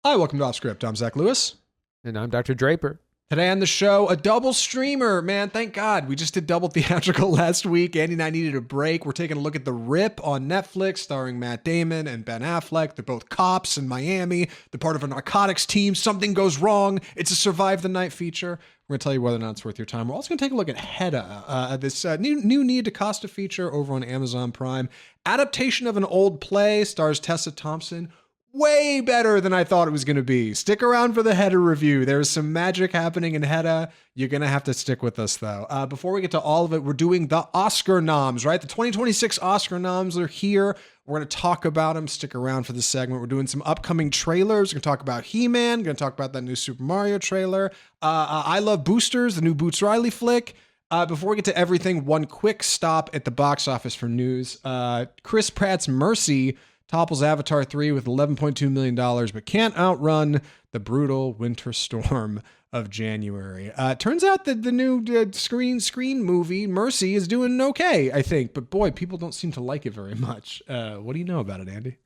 Hi, welcome to Off Script. I'm Zach Lewis. And I'm Dr. Draper. Today on the show, a double streamer. Man, thank God. We just did double theatrical last week. Andy and I needed a break. We're taking a look at The Rip on Netflix, starring Matt Damon and Ben Affleck. They're both cops in Miami. They're part of a narcotics team. Something goes wrong. It's a survive the night feature. We're going to tell you whether or not it's worth your time. We're also going to take a look at Hedda, this new DaCosta feature over on Amazon Prime. Adaptation of an old play, stars Tessa Thompson. Way better than I thought it was going to be. Stick around for the Hedda review. There's some magic happening in Hedda. You're going to have to stick with us, though. Before we get to all of it, we're doing the Oscar Noms, right? The 2026 Oscar Noms are here. We're going to talk about them. Stick around for the segment. We're doing some upcoming trailers. We're going to talk about He-Man. We're going to talk about that new Super Mario trailer. I Love Boosters, the new Boots Riley flick. Before we get to everything, one quick stop at the box office for news. Chris Pratt's Mercy topples Avatar 3 with $11.2 million, but can't outrun the brutal winter storm of January. Turns out that the new screen movie, Mercy, is doing okay, I think. But boy, people don't seem to like it very much. What do you know about it, Andy?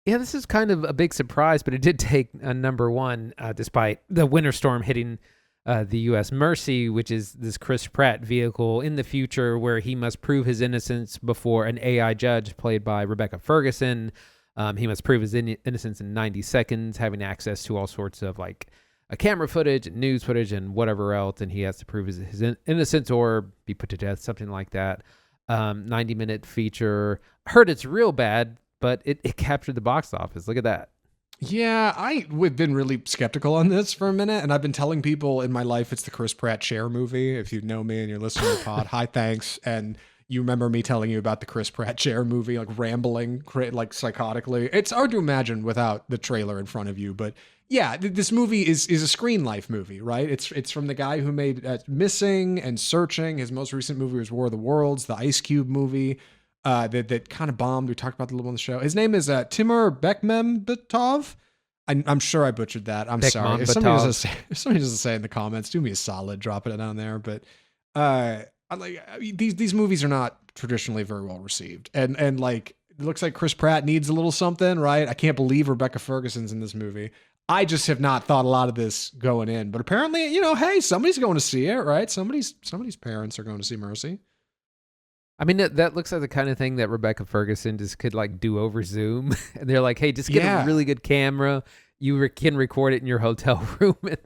Yeah, this is kind of a big surprise, but it did take a number one despite the winter storm hitting the U.S. Mercy, which is this Chris Pratt vehicle in the future where he must prove his innocence before an AI judge played by Rebecca Ferguson. He must prove his innocence in 90 seconds, having access to all sorts of like a camera footage, and news footage, and whatever else. And he has to prove his innocence or be put to death, something like that. 90-minute feature. Heard it's real bad, but it captured the box office. Look at that. Yeah, I've been really skeptical on this for a minute, and I've been telling people in my life it's the Chris Pratt Cher movie. If you know me and you're listening to the pod, hi, thanks. And you remember me telling you about the Chris Pratt Cher movie, like rambling, like psychotically. It's hard to imagine without the trailer in front of you, but yeah, this movie is a Screenlife movie, right? It's from the guy who made Missing and Searching. His most recent movie was War of the Worlds, the Ice Cube movie. That kind of bombed. We talked about the little on the show. His name is Timur Bekmambetov. I'm sure I butchered that. I'm sorry. If somebody doesn't say in the comments, do me a solid, dropping it down there. But these movies are not traditionally very well received, and like it looks like Chris Pratt needs a little something, right? I can't believe Rebecca Ferguson's in this movie. I just have not thought a lot of this going in, but apparently, hey, somebody's going to see it, right? Somebody's parents are going to see Mercy. I mean, that looks like the kind of thing that Rebecca Ferguson just could like do over Zoom. And they're like, hey, just get a really good camera. You can record it in your hotel room. And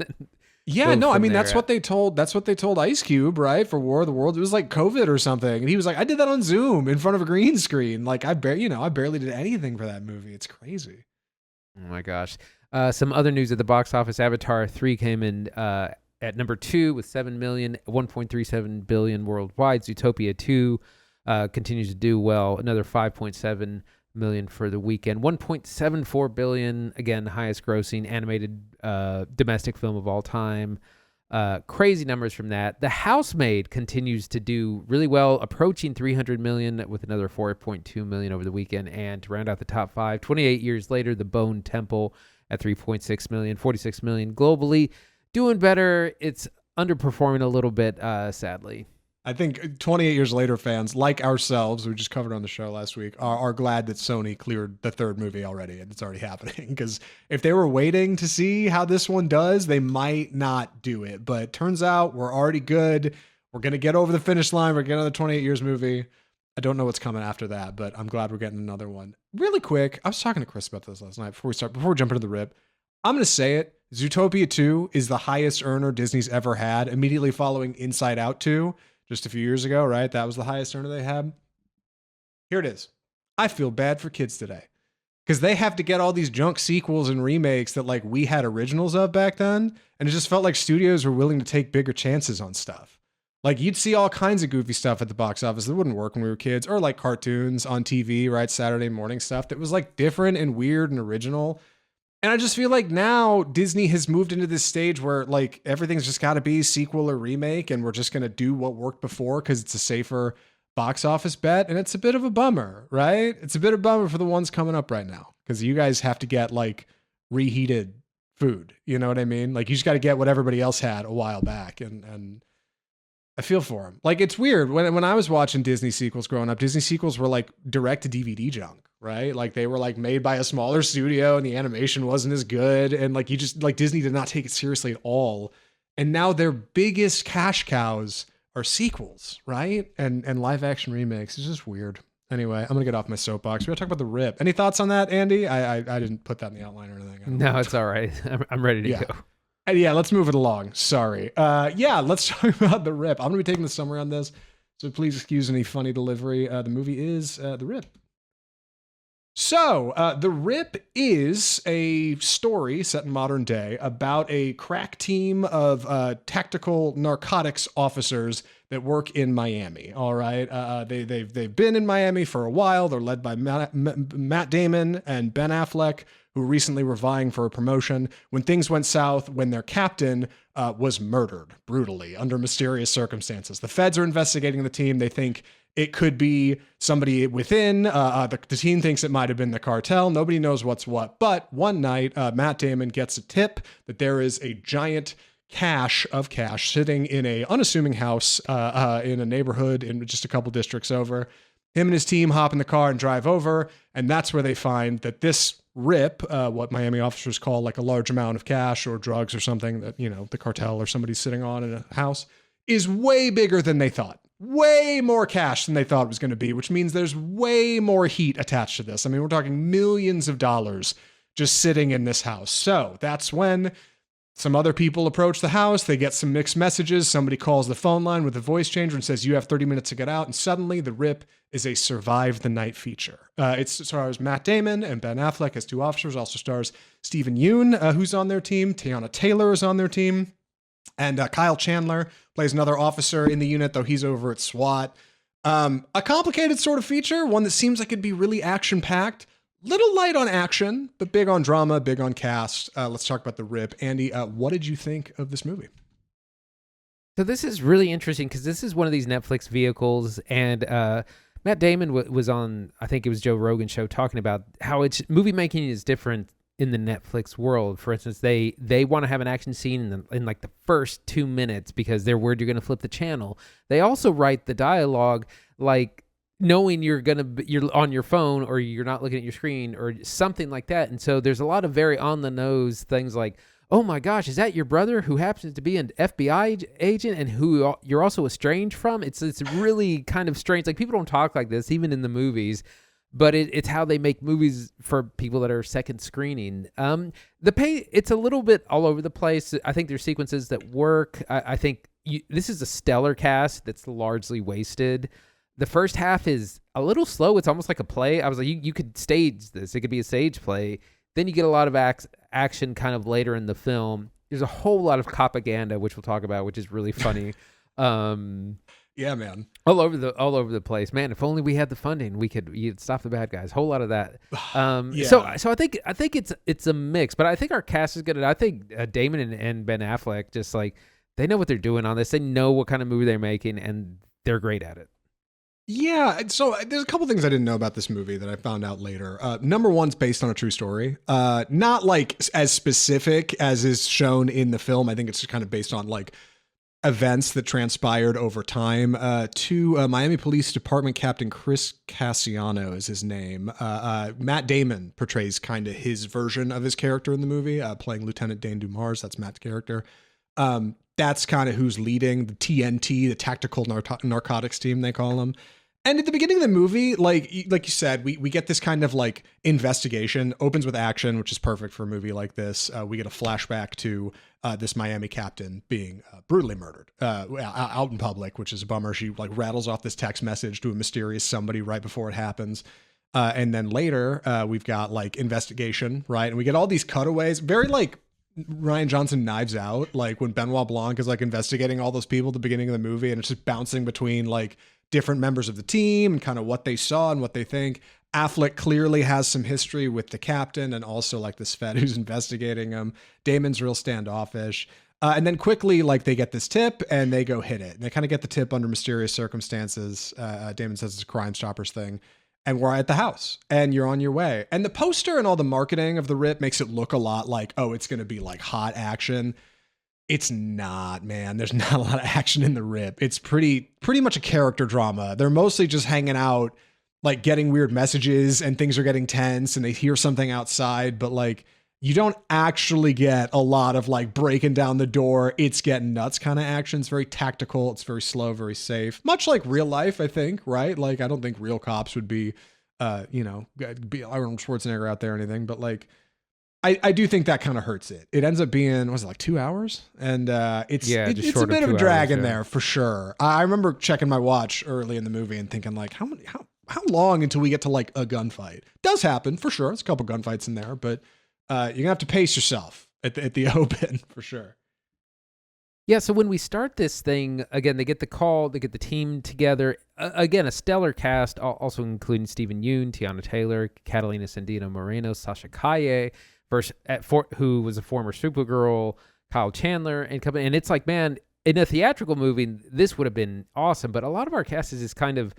then that's what they told Ice Cube, right? For War of the Worlds. It was like COVID or something. And he was like, I did that on Zoom in front of a green screen. Like I barely did anything for that movie. It's crazy. Oh my gosh. Some other news at the box office. Avatar 3 came in at number 2 with 7 million, 1.37 billion worldwide. Zootopia 2 continues to do well. Another 5.7 million for the weekend. 1.74 billion, again, highest grossing animated domestic film of all time. Crazy numbers from that. The Housemaid continues to do really well, approaching 300 million with another 4.2 million over the weekend. And to round out the top 5, 28 years later, The Bone Temple at 3.6 million, 46 million globally. Doing better. It's underperforming a little bit, sadly. I think 28 years later fans like ourselves, we just covered on the show last week, are glad that Sony cleared the third movie already, and it's already happening. Because if they were waiting to see how this one does, they might not do it. But turns out we're already good. We're going to get over the finish line. We're getting another 28 years movie. I don't know what's coming after that, but I'm glad we're getting another one. Really quick, I was talking to Chris about this last night before we jump into the rip. I'm going to say it. Zootopia 2 is the highest earner Disney's ever had, immediately following Inside Out 2. Just a few years ago, right? That was the highest earner they had. Here it is. I feel bad for kids today because they have to get all these junk sequels and remakes that like we had originals of back then. And it just felt like studios were willing to take bigger chances on stuff. Like you'd see all kinds of goofy stuff at the box office that wouldn't work when we were kids, or like cartoons on TV, right? Saturday morning stuff that was like different and weird and original. And I just feel like now Disney has moved into this stage where like everything's just got to be sequel or remake, and we're just going to do what worked before because it's a safer box office bet. And it's a bit of a bummer, right? It's a bit of a bummer for the ones coming up right now because you guys have to get like reheated food. You know what I mean? Like you just got to get what everybody else had a while back. And I feel for him. Like, it's weird. When I was watching Disney sequels growing up, Disney sequels were like direct to DVD junk, right? Like they were like made by a smaller studio and the animation wasn't as good. And like, you just like Disney did not take it seriously at all. And now their biggest cash cows are sequels, right? And live action remakes. It's just weird. Anyway, I'm gonna get off my soapbox. We're gonna talk about The Rip. Any thoughts on that, Andy? I didn't put that in the outline or anything. No, it's all right. I'm ready to go. Yeah, let's move it along. Sorry. Let's talk about The Rip. I'm going to be taking the summary on this, so please excuse any funny delivery. The movie is The Rip. So, The Rip is a story set in modern day about a crack team of tactical narcotics officers that work in Miami. All right, they've been in Miami for a while. They're led by Matt Damon and Ben Affleck, who recently were vying for a promotion when things went south when their captain was murdered brutally under mysterious circumstances. The feds are investigating the team. They think it could be somebody within. The team thinks it might have been the cartel. Nobody knows what's what. But one night, Matt Damon gets a tip that there is a giant cache of cash sitting in a unassuming house in a neighborhood in just a couple districts over. Him and his team hop in the car and drive over, and that's where they find that this Rip, what Miami officers call like a large amount of cash or drugs or something that, you know, the cartel or somebody's sitting on in a house, is way bigger than they thought. Way more cash than they thought it was going to be, which means there's way more heat attached to this. I mean, we're talking millions of dollars just sitting in this house. So that's when some other people approach the house. They get some mixed messages. Somebody calls the phone line with a voice changer and says, you have 30 minutes to get out. And suddenly The Rip is a survive the night feature. It stars Matt Damon and Ben Affleck as two officers. Also stars Stephen Yeun, who's on their team. Teyana Taylor is on their team. And Kyle Chandler plays another officer in the unit, though he's over at SWAT. A complicated sort of feature, one that seems like it'd be really action-packed. Little light on action, but big on drama, big on cast. Let's talk about The Rip. Andy, what did you think of this movie? So this is really interesting because this is one of these Netflix vehicles, and Matt Damon was on, I think it was Joe Rogan's show, talking about how it's movie making is different in the Netflix world. For instance, they want to have an action scene in like the first 2 minutes because they're worried you're going to flip the channel. They also write the dialogue like knowing you're on your phone or you're not looking at your screen or something like that. And so there's a lot of very on the nose things like, oh my gosh, is that your brother who happens to be an FBI agent and who you're also estranged from? It's really kind of strange. Like, people don't talk like this, even in the movies, but it's how they make movies for people that are second screening. It's a little bit all over the place. I think there's sequences that work. I think this is a stellar cast that's largely wasted. The first half is a little slow. It's almost like a play. I was like, you could stage this. It could be a stage play. Then you get a lot of action kind of later in the film. There's a whole lot of propaganda, which we'll talk about, which is really funny. Yeah, man. All over the place, man. If only we had the funding, you'd stop the bad guys. Whole lot of that. Yeah. So I think it's a mix, but I think our cast is good. And I think Damon and Ben Affleck just like they know what they're doing on this. They know what kind of movie they're making, and they're great at it. Yeah, so there's a couple things I didn't know about this movie that I found out later. Number one's based on a true story. Not like as specific as is shown in the film. I think it's just kind of based on like events that transpired over time. Miami Police Department Captain Chris Cassiano is his name. Matt Damon portrays kind of his version of his character in the movie, playing Lieutenant Dane Dumars. That's Matt's character. That's kind of who's leading the TNT, the Tactical Narcotics Team, they call them. And at the beginning of the movie, like you said, we get this kind of like investigation, opens with action, which is perfect for a movie like this. We get a flashback to this Miami captain being brutally murdered out in public, which is a bummer. She like rattles off this text message to a mysterious somebody right before it happens. And then later we've got like investigation, right? And we get all these cutaways, very like Rian Johnson Knives Out, like when Benoit Blanc is like investigating all those people at the beginning of the movie, and it's just bouncing between like different members of the team and kind of what they saw and what they think. Affleck clearly has some history with the captain and also like this Fed who's investigating him. Damon's real standoffish. And then quickly, like they get this tip and they go hit it. And they kind of get the tip under mysterious circumstances. Damon says it's a Crime Stoppers thing. And we're at the house and you're on your way. And the poster and all the marketing of The Rip makes it look a lot like, oh, it's going to be like hot action. It's not, man. There's not a lot of action in the rip. It's pretty much a character drama. They're mostly just hanging out, like getting weird messages and things are getting tense and they hear something outside, but like you don't actually get a lot of like breaking down the door, it's getting nuts kind of action. It's very tactical, it's very slow, very safe. Much like real life, I think, right? Like I don't think real cops would be be Arnold Schwarzenegger out there or anything, but like I do think that kind of hurts it. It ends up being, was it like 2 hours? And it's a bit of a drag in there for sure. I remember checking my watch early in the movie and thinking like, how long until we get to like a gunfight? Does happen for sure. There's a couple gunfights in there, but you're gonna have to pace yourself at the open for sure. Yeah, so when we start this thing, again, they get the call, they get the team together. Again, a stellar cast, also including Stephen Yeun, Teyana Taylor, Catalina Sandino Moreno, Sasha Calle, who was a former Supergirl, Kyle Chandler, and company. And it's like, man, in a theatrical movie, this would have been awesome. But a lot of our cast is just kind of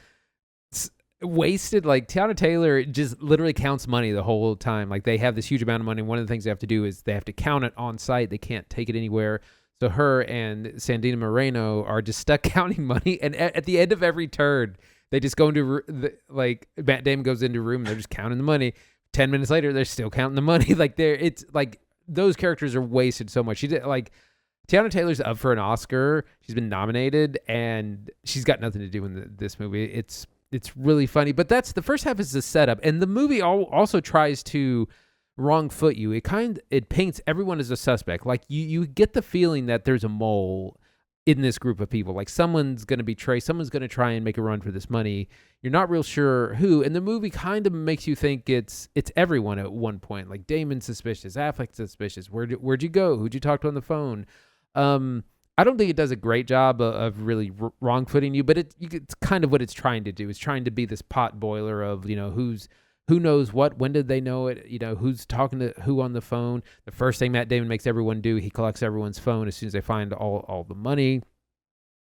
wasted. Like Teyana Taylor just literally counts money the whole time. Like they have this huge amount of money. One of the things they have to do is they have to count it on site. They can't take it anywhere. So her and Sandino Moreno are just stuck counting money. And at the end of every turn, they just go into like Matt Damon goes into a room and they're just counting the money. 10 minutes later, they're still counting the money. Like it's like those characters are wasted so much. She did like Teyana Taylor's up for an Oscar. She's been nominated and she's got nothing to do in this movie. It's really funny, but that's the first half is the setup, and the movie also tries to wrong foot you. It paints everyone as a suspect. Like you get the feeling that there's a mole in this group of people. Like someone's going to betray, someone's going to try and make a run for this money. You're not real sure who, and the movie kind of makes you think it's everyone at one point. Like Damon's suspicious, Affleck's suspicious. Where'd you go? Who'd you talk to on the phone? I don't think it does a great job of really wrong-footing you, but it's kind of what it's trying to do. It's trying to be this pot boiler of, who knows what, when did they know it, who's talking to who on the phone. The first thing Matt Damon makes everyone do, he collects everyone's phone as soon as they find all the money.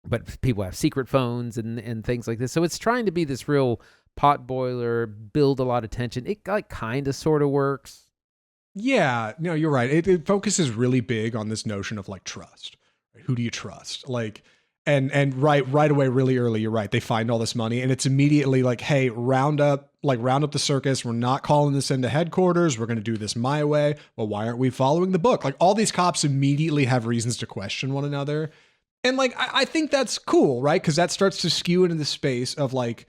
But people have secret phones and things like this. So it's trying to be this real pot boiler, build a lot of tension. It like kind of sort of works. Yeah, no, you're right. It focuses really big on this notion of like trust. Who do you trust? Like, and right away, really early, you're right. They find all this money and it's immediately like, hey, round up the circus. We're not calling this into headquarters. We're going to do this my way. Well, why aren't we following the book? Like all these cops immediately have reasons to question one another. And like, I think that's cool, right? Because that starts to skew into the space of like,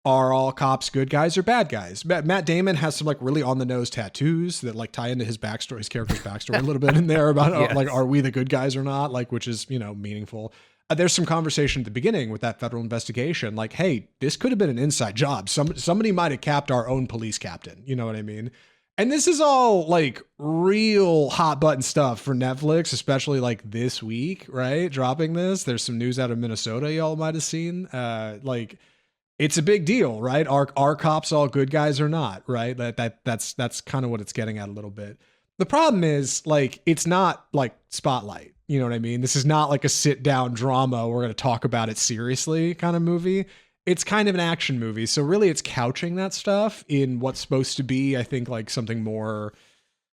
are all cops good guys or bad guys? Matt Damon has some like really on the nose tattoos that like tie into his backstory, his character's backstory a little bit in there about Yes. like, are we the good guys or not? Like, which is, meaningful. There's some conversation at the beginning with that federal investigation. Like, hey, this could have been an inside job. Somebody might have capped our own police captain. You know what I mean? And this is all like real hot button stuff for Netflix, especially like this week, right? Dropping this. There's some news out of Minnesota y'all might have seen. It's a big deal, right? Are cops all good guys or not, right? That's kind of what it's getting at a little bit. The problem is like it's not like Spotlight, you know what I mean? This is not like a sit down drama. We're going to talk about it seriously kind of movie. It's kind of an action movie, so really it's couching that stuff in what's supposed to be, I think, like something more,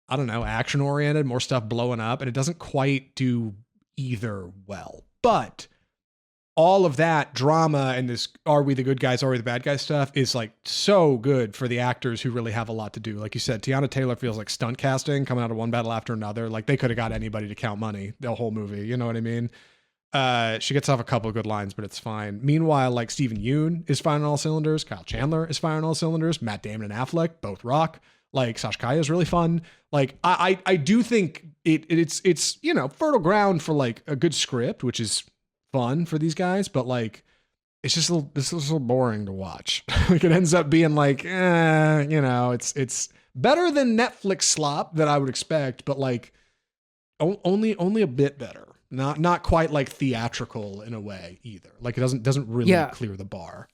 I don't know, action oriented, more stuff blowing up, and it doesn't quite do either well, but all of that drama and this are we the good guys, are we the bad guys stuff is like so good for the actors who really have a lot to do. Like you said, Teyana Taylor feels like stunt casting coming out of one battle after another. Like they could have got anybody to count money the whole movie. You know what I mean? She gets off a couple of good lines, but it's fine. Meanwhile, like Stephen Yeun is firing on all cylinders. Kyle Chandler is firing on all cylinders. Matt Damon and Affleck both rock. Like Sasha Calle is really fun. Like I do think it's fertile ground for like a good script, which is fun for these guys, but like it's just a little boring to watch. Like it ends up being like it's better than Netflix slop that I would expect, but like only a bit better. Not quite like theatrical in a way either. Like it doesn't really clear the bar.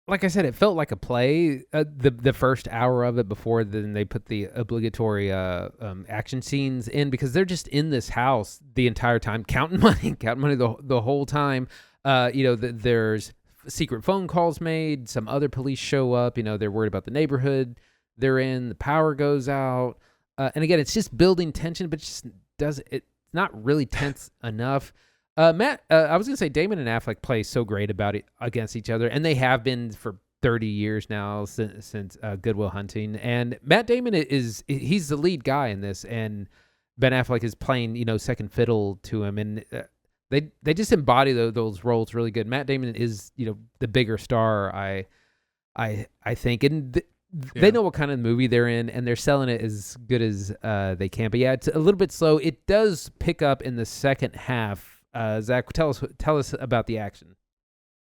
Like I said, it felt like a play. The first hour of it before then they put the obligatory action scenes in because they're just in this house the entire time counting money the whole time. There's secret phone calls made. Some other police show up. They're worried about the neighborhood they're in. The power goes out, and again, it's just building tension, but it just does it. not really tense enough. Matt, I was gonna say Damon and Affleck play so great about it against each other, and they have been for 30 years now since Good Will Hunting. And Matt Damon he's the lead guy in this, and Ben Affleck is playing second fiddle to him, and they just embody those roles really good. Matt Damon is the bigger star, I think, and they know what kind of movie they're in, and they're selling it as good as they can. But yeah, it's a little bit slow. It does pick up in the second half. Zach, tell us about the action.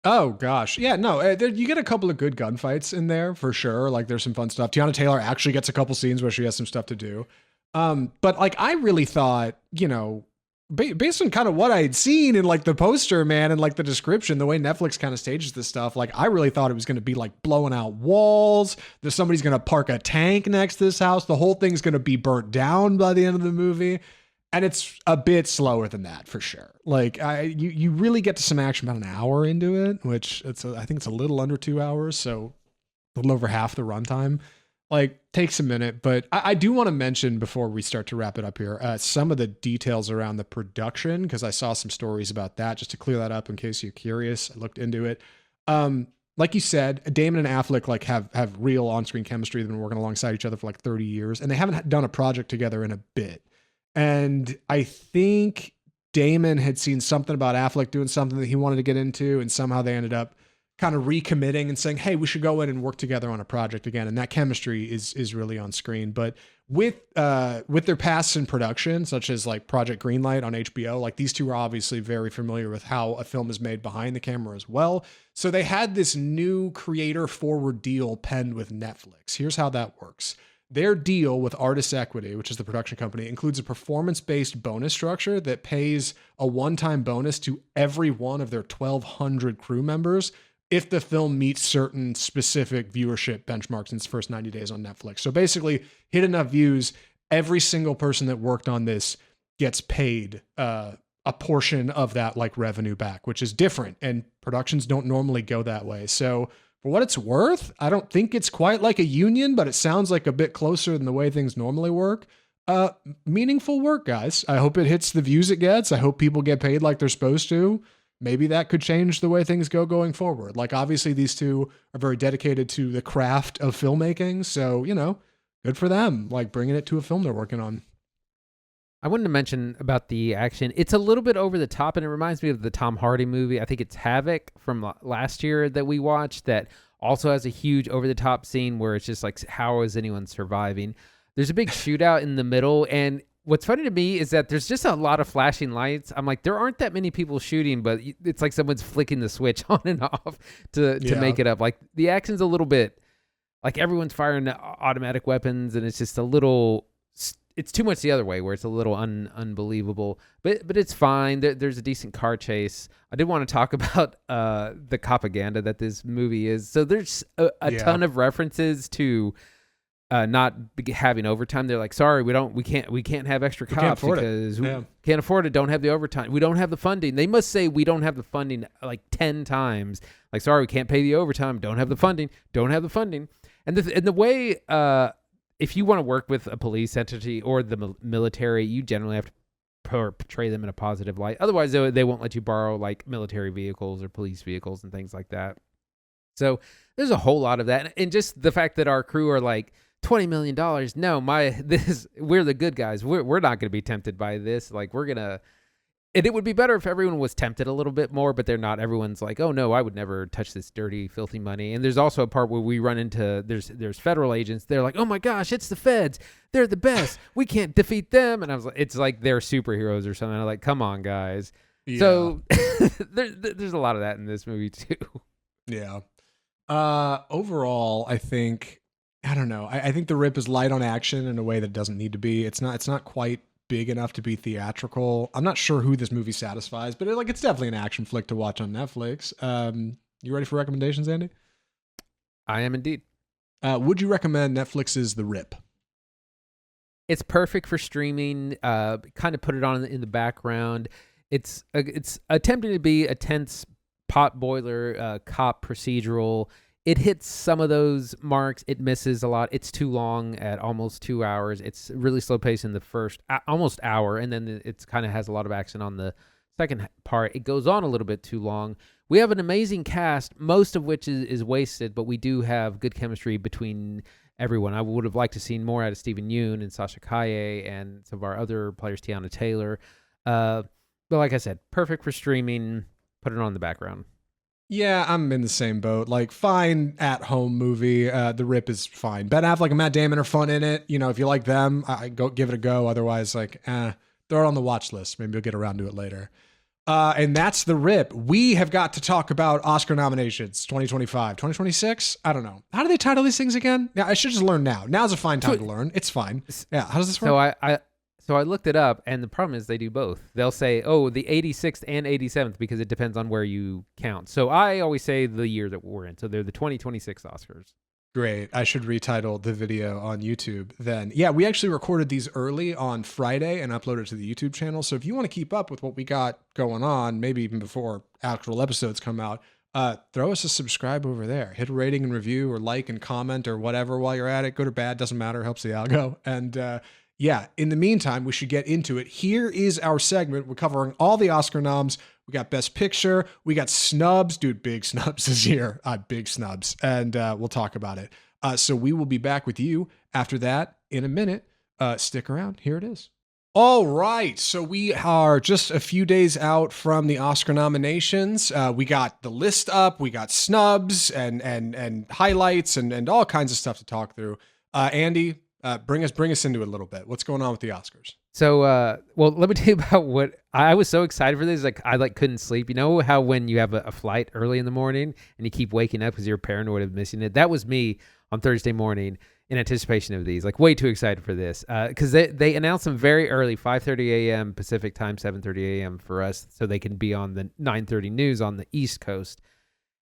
Oh gosh, yeah, no, you get a couple of good gunfights in there for sure. Like there's some fun stuff. Teyana Taylor actually gets a couple scenes where she has some stuff to do. But like I really thought, based on kind of what I had seen in like the poster, man, and like the description, the way Netflix kind of stages this stuff, like I really thought it was going to be like blowing out walls. That somebody's going to park a tank next to this house. The whole thing's going to be burnt down by the end of the movie. And it's a bit slower than that for sure. Like you really get to some action about an hour into it, which I think it's a little under 2 hours. So a little over half the runtime. Like takes a minute, but I do want to mention before we start to wrap it up here, some of the details around the production, because I saw some stories about that, just to clear that up in case you're curious. I looked into it. Like you said, Damon and Affleck like have real on-screen chemistry. They've been working alongside each other for like 30 years, and they haven't done a project together in a bit. And I think Damon had seen something about Affleck doing something that he wanted to get into, and somehow they ended up kind of recommitting and saying, hey, we should go in and work together on a project again. And that chemistry is really on screen. But with their pasts in production, such as like Project Greenlight on HBO, like these two are obviously very familiar with how a film is made behind the camera as well. So they had this new creator forward deal penned with Netflix. Here's how that works. Their deal with Artist Equity, which is the production company, includes a performance-based bonus structure that pays a one-time bonus to every one of their 1,200 crew members if the film meets certain specific viewership benchmarks in its first 90 days on Netflix. So basically, hit enough views, every single person that worked on this gets paid a portion of that like revenue back, which is different, and productions don't normally go that way. So for what it's worth, I don't think it's quite like a union, but it sounds like a bit closer than the way things normally work. Meaningful work, guys. I hope it hits the views it gets. I hope people get paid like they're supposed to. Maybe that could change the way things go going forward. Like obviously these two are very dedicated to the craft of filmmaking. So, good for them, like bringing it to a film they're working on. I wanted to mention about the action. It's a little bit over the top, and it reminds me of the Tom Hardy movie. I think it's Havoc from last year that we watched that also has a huge over-the-top scene where it's just like, how is anyone surviving? There's a big shootout in the middle, and what's funny to me is that there's just a lot of flashing lights. I'm like, there aren't that many people shooting, but it's like someone's flicking the switch on and off to make it up. Like the action's a little bit, like everyone's firing automatic weapons, and it's just a little... It's too much the other way where it's a little unbelievable, but it's fine. There's a decent car chase. I did want to talk about the propaganda that this movie is. So there's a ton of references to not having overtime. They're like, sorry, we can't have extra cops because we can't afford it. Don't have the overtime. We don't have the funding. They must say we don't have the funding like 10 times. Like, sorry, we can't pay the overtime. Don't have the funding. Don't have the funding. And the way. If you want to work with a police entity or the military, you generally have to portray them in a positive light. Otherwise, they won't let you borrow like military vehicles or police vehicles and things like that. So there's a whole lot of that. And just the fact that our crew are like $20 million. No, we're the good guys. We're not going to be tempted by this. Like and it would be better if everyone was tempted a little bit more, but they're not. Everyone's like, oh no, I would never touch this dirty, filthy money. And there's also a part where we run into, there's federal agents. They're like, oh my gosh, it's the feds. They're the best. We can't defeat them. And I was like, it's like they're superheroes or something. I'm like, come on, guys. Yeah. So there's a lot of that in this movie too. Yeah. Overall, I think, I don't know. I think the rip is light on action in a way that it doesn't need to be. It's not quite big enough to be theatrical. I'm not sure who this movie satisfies, but it's definitely an action flick to watch on Netflix. You ready for recommendations, Andy? I am indeed. Would you recommend Netflix's The Rip? It's perfect for streaming. Kind of put it on in the background. It's attempting to be a tense potboiler cop procedural. it hits some of those marks. It misses a lot. It's too long at almost 2 hours. It's really slow pace in the first almost hour, and then it's kind of has a lot of action on the second part. It goes on a little bit too long. We have an amazing cast, most of which is wasted, but we do have good chemistry between everyone. I would have liked to see more out of Stephen Yeun and Sasha Kaye and some of our other players, Teyana Taylor. But like I said, perfect for streaming. Put it on the background. Yeah, I'm in the same boat. Like, fine at-home movie. The Rip is fine. Ben Affleck and Matt Damon are fun in it. You know, if you like them, I go give it a go. Otherwise, like, throw it on the watch list. Maybe you'll get around to it later. And that's The Rip. We have got to talk about Oscar nominations 2025, 2026. I don't know. How do they title these things again? Yeah, I should just learn now. Now's a fine time to learn. It's fine. Yeah, how does this work? So I looked it up, and the problem is they do both. They'll say, oh, the 86th and 87th, because it depends on where you count. So I always say the year that we're in. So they're the 2026 Oscars. Great. I should retitle the video on YouTube then. Yeah, we actually recorded these early on Friday and uploaded it to the YouTube channel. So if you want to keep up with what we got going on, maybe even before actual episodes come out, throw us a subscribe over there. Hit a rating and review or like and comment or whatever while you're at it. Good or bad, doesn't matter. Helps the algo. And yeah, in the meantime, we should get into it. Here is our segment. We're covering all the Oscar noms. We got Best Picture. We got snubs. Dude, big snubs this year. Big snubs. And we'll talk about it. So we will be back with you after that in a minute. Stick around. Here it is. All right. So we are just a few days out from the Oscar nominations. We got the list up. We got snubs and highlights and all kinds of stuff to talk through. Andy, bring us into it a little bit. What's going on with the Oscars? So, well, let me tell you about what I was so excited for this. Like, I couldn't sleep. You know how when you have a flight early in the morning and you keep waking up because you're paranoid of missing it? That was me on Thursday morning in anticipation of these. Like, way too excited for this because they announced them very early, 5:30 a.m. Pacific time, 7:30 a.m. for us, so they can be on the 9:30 news on the East Coast.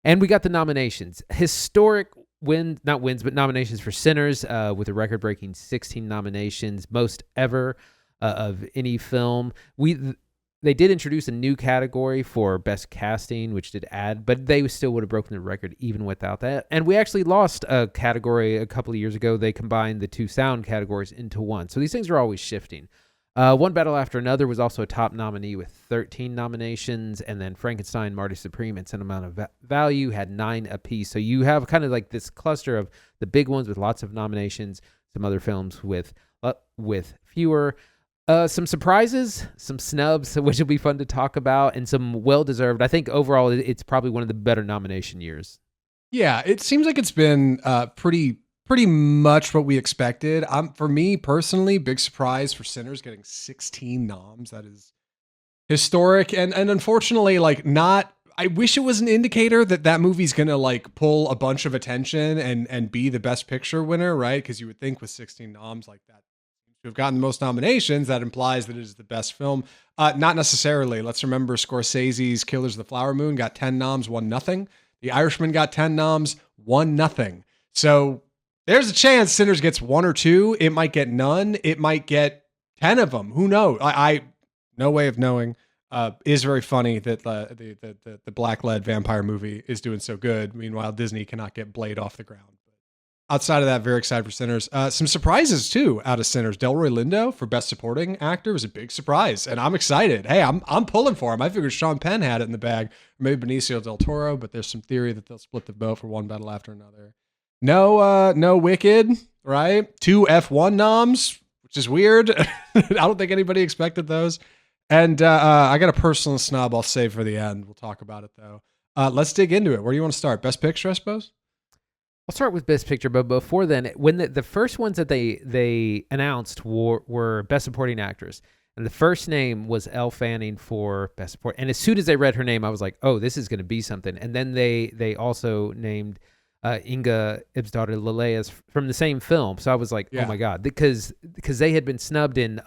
And we got the nominations. Historic not wins, but nominations for Sinners with a record-breaking 16 nominations, most ever of any film. They did introduce a new category for Best Casting, which did add, but they still would have broken the record even without that. And we actually lost a category a couple of years ago. They combined the two sound categories into one. So these things are always shifting. One Battle After Another was also a top nominee with 13 nominations, and then Frankenstein, Marty Supreme, and Sentimental Value had 9 apiece. So you have kind of like this cluster of the big ones with lots of nominations, some other films with fewer. Some surprises, some snubs, which will be fun to talk about, and some well-deserved. I think overall it's probably one of the better nomination years. Yeah, it seems like it's been pretty much what we expected. For me personally, big surprise for Sinners getting 16 noms. That is historic, and unfortunately, like, not. I wish it was an indicator that movie's gonna like pull a bunch of attention and be the Best Picture winner, right? Because you would think with 16 noms like that to have gotten the most nominations, that implies that it is the best film. Not necessarily. Let's remember Scorsese's Killers of the Flower Moon got 10 noms, won nothing. The Irishman got 10 noms, won nothing. So there's a chance Sinners gets 1 or 2. It might get none. It might get 10 of them. Who knows? I no way of knowing. Is very funny that the black-led vampire movie is doing so good. Meanwhile, Disney cannot get Blade off the ground. Outside of that, very excited for Sinners. Some surprises, too, out of Sinners. Delroy Lindo for Best Supporting Actor was a big surprise, and I'm excited. Hey, I'm pulling for him. I figured Sean Penn had it in the bag, or maybe Benicio del Toro, but there's some theory that they'll split the vote for One Battle After Another. No Wicked, right? 2 F1 noms, which is weird. I don't think anybody expected those. And I got a personal snub I'll save for the end. We'll talk about it, though. Let's dig into it. Where do you want to start? Best Picture, I suppose? I'll start with Best Picture, but before then, when the first ones that they announced were Best Supporting Actors, and the first name was Elle Fanning for Best Support. And as soon as I read her name, I was like, oh, this is going to be something. And then they also named Inga Ibsdottir Lilleas from the same film. So I was like, oh my God, because they had been snubbed in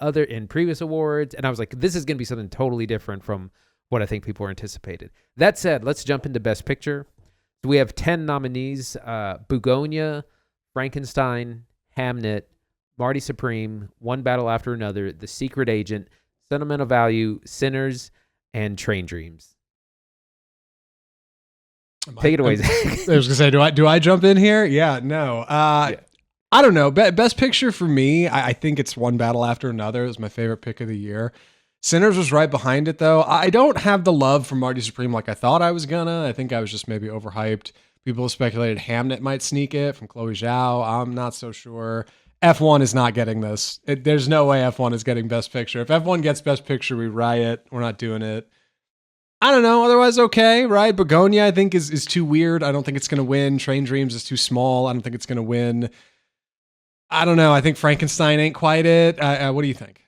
previous awards, and I was like, this is going to be something totally different from what I think people were anticipated. That said, let's jump into Best Picture. So we have 10 nominees: Bugonia, Frankenstein, Hamnet, Marty Supreme, One Battle After Another, The Secret Agent, Sentimental Value, Sinners, and Train Dreams. Take it away, Zach. I was gonna say, do I jump in here? Yeah, no. Yeah. I don't know. Best picture for me, I think it's One Battle After Another. It was my favorite pick of the year. Sinners was right behind it, though. I don't have the love for Marty Supreme like I thought I was gonna. I think I was just maybe overhyped. People have speculated Hamnet might sneak it from Chloe Zhao. I'm not so sure. F1 is not getting this. There's no way F1 is getting Best Picture. If F1 gets Best Picture, we riot. We're not doing it. I don't know. Otherwise, okay, right? Begonia, I think, is too weird. I don't think it's going to win. Train Dreams is too small. I don't think it's going to win. I don't know. I think Frankenstein ain't quite it. What do you think?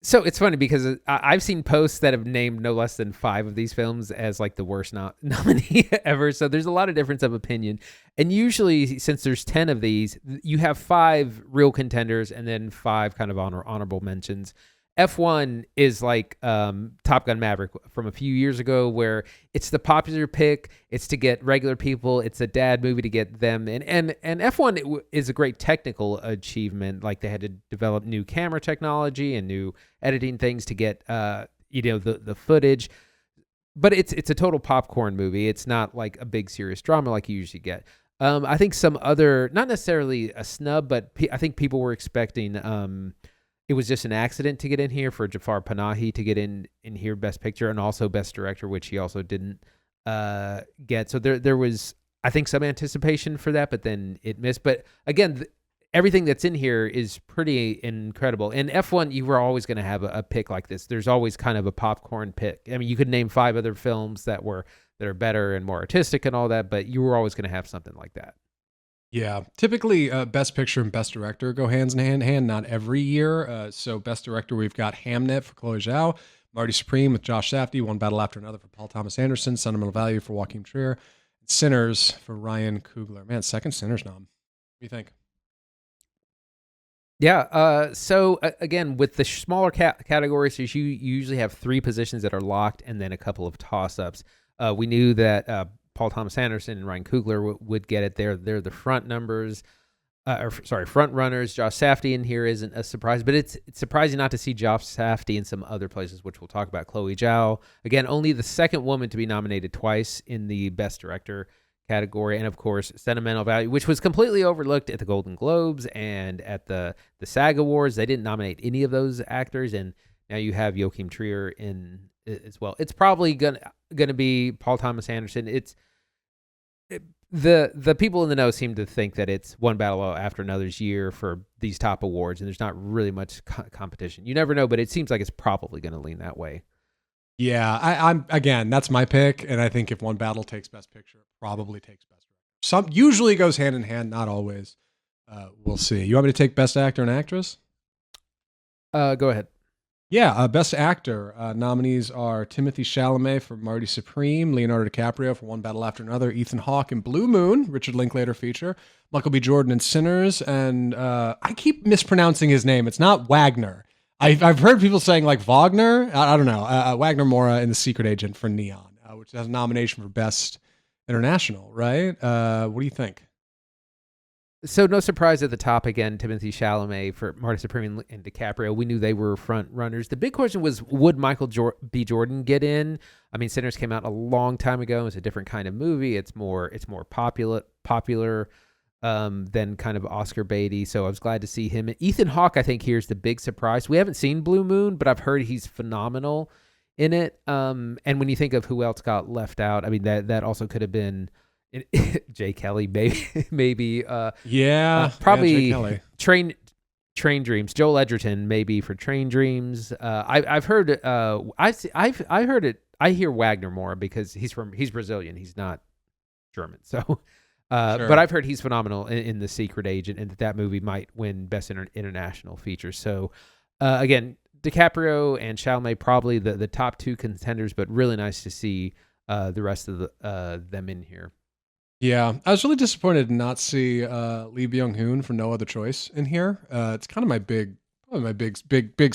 So it's funny because I've seen posts that have named no less than 5 of these films as like the worst nominee ever. So there's a lot of difference of opinion. And usually, since there's 10 of these, you have 5 real contenders and then 5 kind of honorable mentions. F1 is like Top Gun Maverick from a few years ago, where it's the popular pick. It's to get regular people. It's a dad movie to get them. And F1 is a great technical achievement. Like they had to develop new camera technology and new editing things to get the footage. But it's a total popcorn movie. It's not like a big serious drama like you usually get. I think some other, not necessarily a snub, but I think people were expecting. It was just an accident to get in here for Jafar Panahi to get in here Best Picture and also Best Director, which he also didn't get. So there was, I think, some anticipation for that, but then it missed. But again, everything that's in here is pretty incredible. In F1, you were always going to have a pick like this. There's always kind of a popcorn pick. I mean, you could name 5 other films that are better and more artistic and all that, but you were always going to have something like that. Yeah, typically Best Picture and Best Director go hands in hand, not every year. So Best Director, we've got Hamnet for Chloe Zhao, Marty Supreme with Josh Safdie, One Battle After Another for Paul Thomas Anderson, Sentimental Value for Joaquin Trier, Sinners for Ryan Coogler. Man, second Sinners nom. What do you think? Yeah. So again, with the smaller categories, you usually have 3 positions that are locked and then a couple of toss-ups. We knew that Paul Thomas Anderson and Ryan Coogler would get it. They're the front runners. Josh Safdie in here isn't a surprise, but it's surprising not to see Josh Safdie in some other places, which we'll talk about. Chloe Zhao, again, only the second woman to be nominated twice in the Best Director category, and of course, Sentimental Value, which was completely overlooked at the Golden Globes and at the SAG Awards. They didn't nominate any of those actors, and now you have Joachim Trier in as well. It's probably gonna be Paul Thomas Anderson. The people in the know seem to think that it's One Battle After Another's year for these top awards, and there's not really much competition. You never know, but it seems like it's probably going to lean that way. Yeah, I'm again, that's my pick, and I think if One Battle takes Best Picture, it probably takes Best Director. Usually goes hand in hand, not always. We'll see. You want me to take Best Actor and Actress? Go ahead. Yeah, Best Actor nominees are Timothée Chalamet for Marty Supreme, Leonardo DiCaprio for One Battle After Another, Ethan Hawke in Blue Moon, Richard Linklater feature, Michael B. Jordan in Sinners, and I keep mispronouncing his name. It's not Wagner. I've heard people saying like Wagner. I don't know. Wagner Moura in The Secret Agent for Neon, which has a nomination for Best International, right? What do you think? So no surprise at the top again, Timothée Chalamet for Marty Supreme and DiCaprio. We knew they were front runners. The big question was, would Michael B. Jordan get in? I mean, Sinners came out a long time ago. It's a different kind of movie. It's more popular than kind of Oscar baity. So I was glad to see him. Ethan Hawke, I think, here's the big surprise. We haven't seen Blue Moon, but I've heard he's phenomenal in it. And when you think of who else got left out, I mean, that also could have been Jay Kelly, maybe. Probably Jay Kelly. Train Dreams. Joel Edgerton, maybe for Train Dreams. I've heard. I heard it. I hear Wagner more because he's Brazilian. He's not German. So, Sure. But I've heard he's phenomenal in The Secret Agent, and that movie might win Best International Feature. So, again, DiCaprio and Chalamet probably the top 2 contenders, but really nice to see the rest of them in here. Yeah, I was really disappointed to not see Lee Byung-hun for No Other Choice in here. It's kind of my big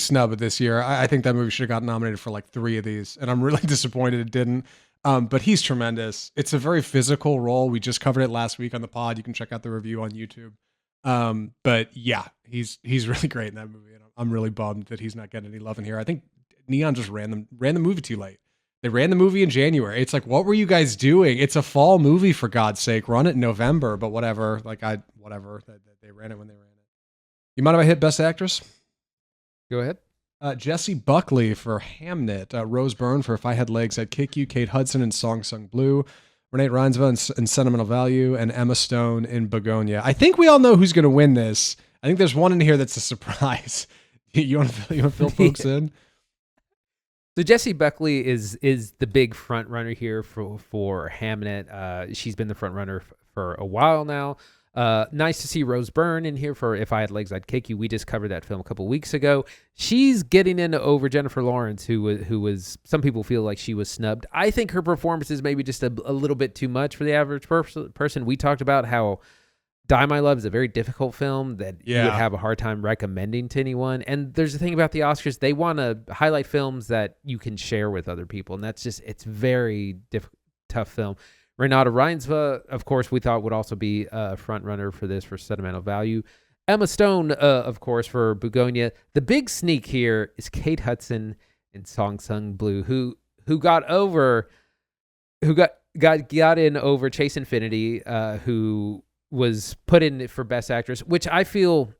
snub of this year. I think that movie should have gotten nominated for like 3 of these, and I'm really disappointed it didn't. But he's tremendous. It's a very physical role. We just covered it last week on the pod. You can check out the review on YouTube. But yeah, he's really great in that movie, and I'm really bummed that he's not getting any love in here. I think Neon just ran the movie too late. They ran the movie in January. It's like, what were you guys doing? It's a fall movie, for God's sake. Run it in November, but whatever. Whatever. They ran it when they ran it. You mind if I hit Best Actress? Go ahead. Jessie Buckley for Hamnet. Rose Byrne for If I Had Legs, I'd Kick You. Kate Hudson in Song Sung Blue. Renee Reinsva in Sentimental Value. And Emma Stone in Begonia. I think we all know who's going to win this. I think there's one in here that's a surprise. You want to fill folks in? So Jessie Buckley is the big front runner here for Hamnet. She's been the front runner for a while now. Nice to see Rose Byrne in here for If I Had Legs, I'd Kick You. We just covered that film a couple weeks ago. She's getting in over Jennifer Lawrence, who was, some people feel like she was snubbed. I think her performance is maybe just a little bit too much for the average person. We talked about how Die My Love is a very difficult film that you would have a hard time recommending to anyone. And there's the thing about the Oscars, they want to highlight films that you can share with other people. And that's just, it's very tough film. Renata Reinsva, of course, we thought would also be a front runner for this for Sentimental Value. Emma Stone, of course, for Begonia. The big sneak here is Kate Hudson in Song Sung Blue, who got in over Chase Infinity, who was put in for Best Actress, which I feel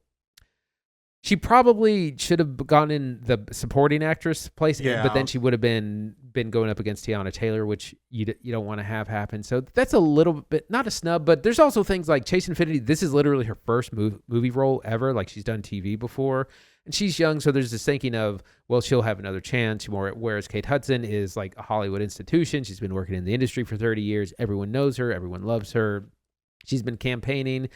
she probably should have gone in the supporting actress place, but then she would have been going up against Teyana Taylor, which you don't want to have happen. So that's a little bit, not a snub, but there's also things like Chase Infinity. This is literally her first movie role ever. Like, she's done TV before, and she's young, so there's this thinking of, well, she'll have another chance. Whereas Kate Hudson is like a Hollywood institution. She's been working in the industry for 30 years. Everyone knows her. Everyone loves her. She's been campaigning.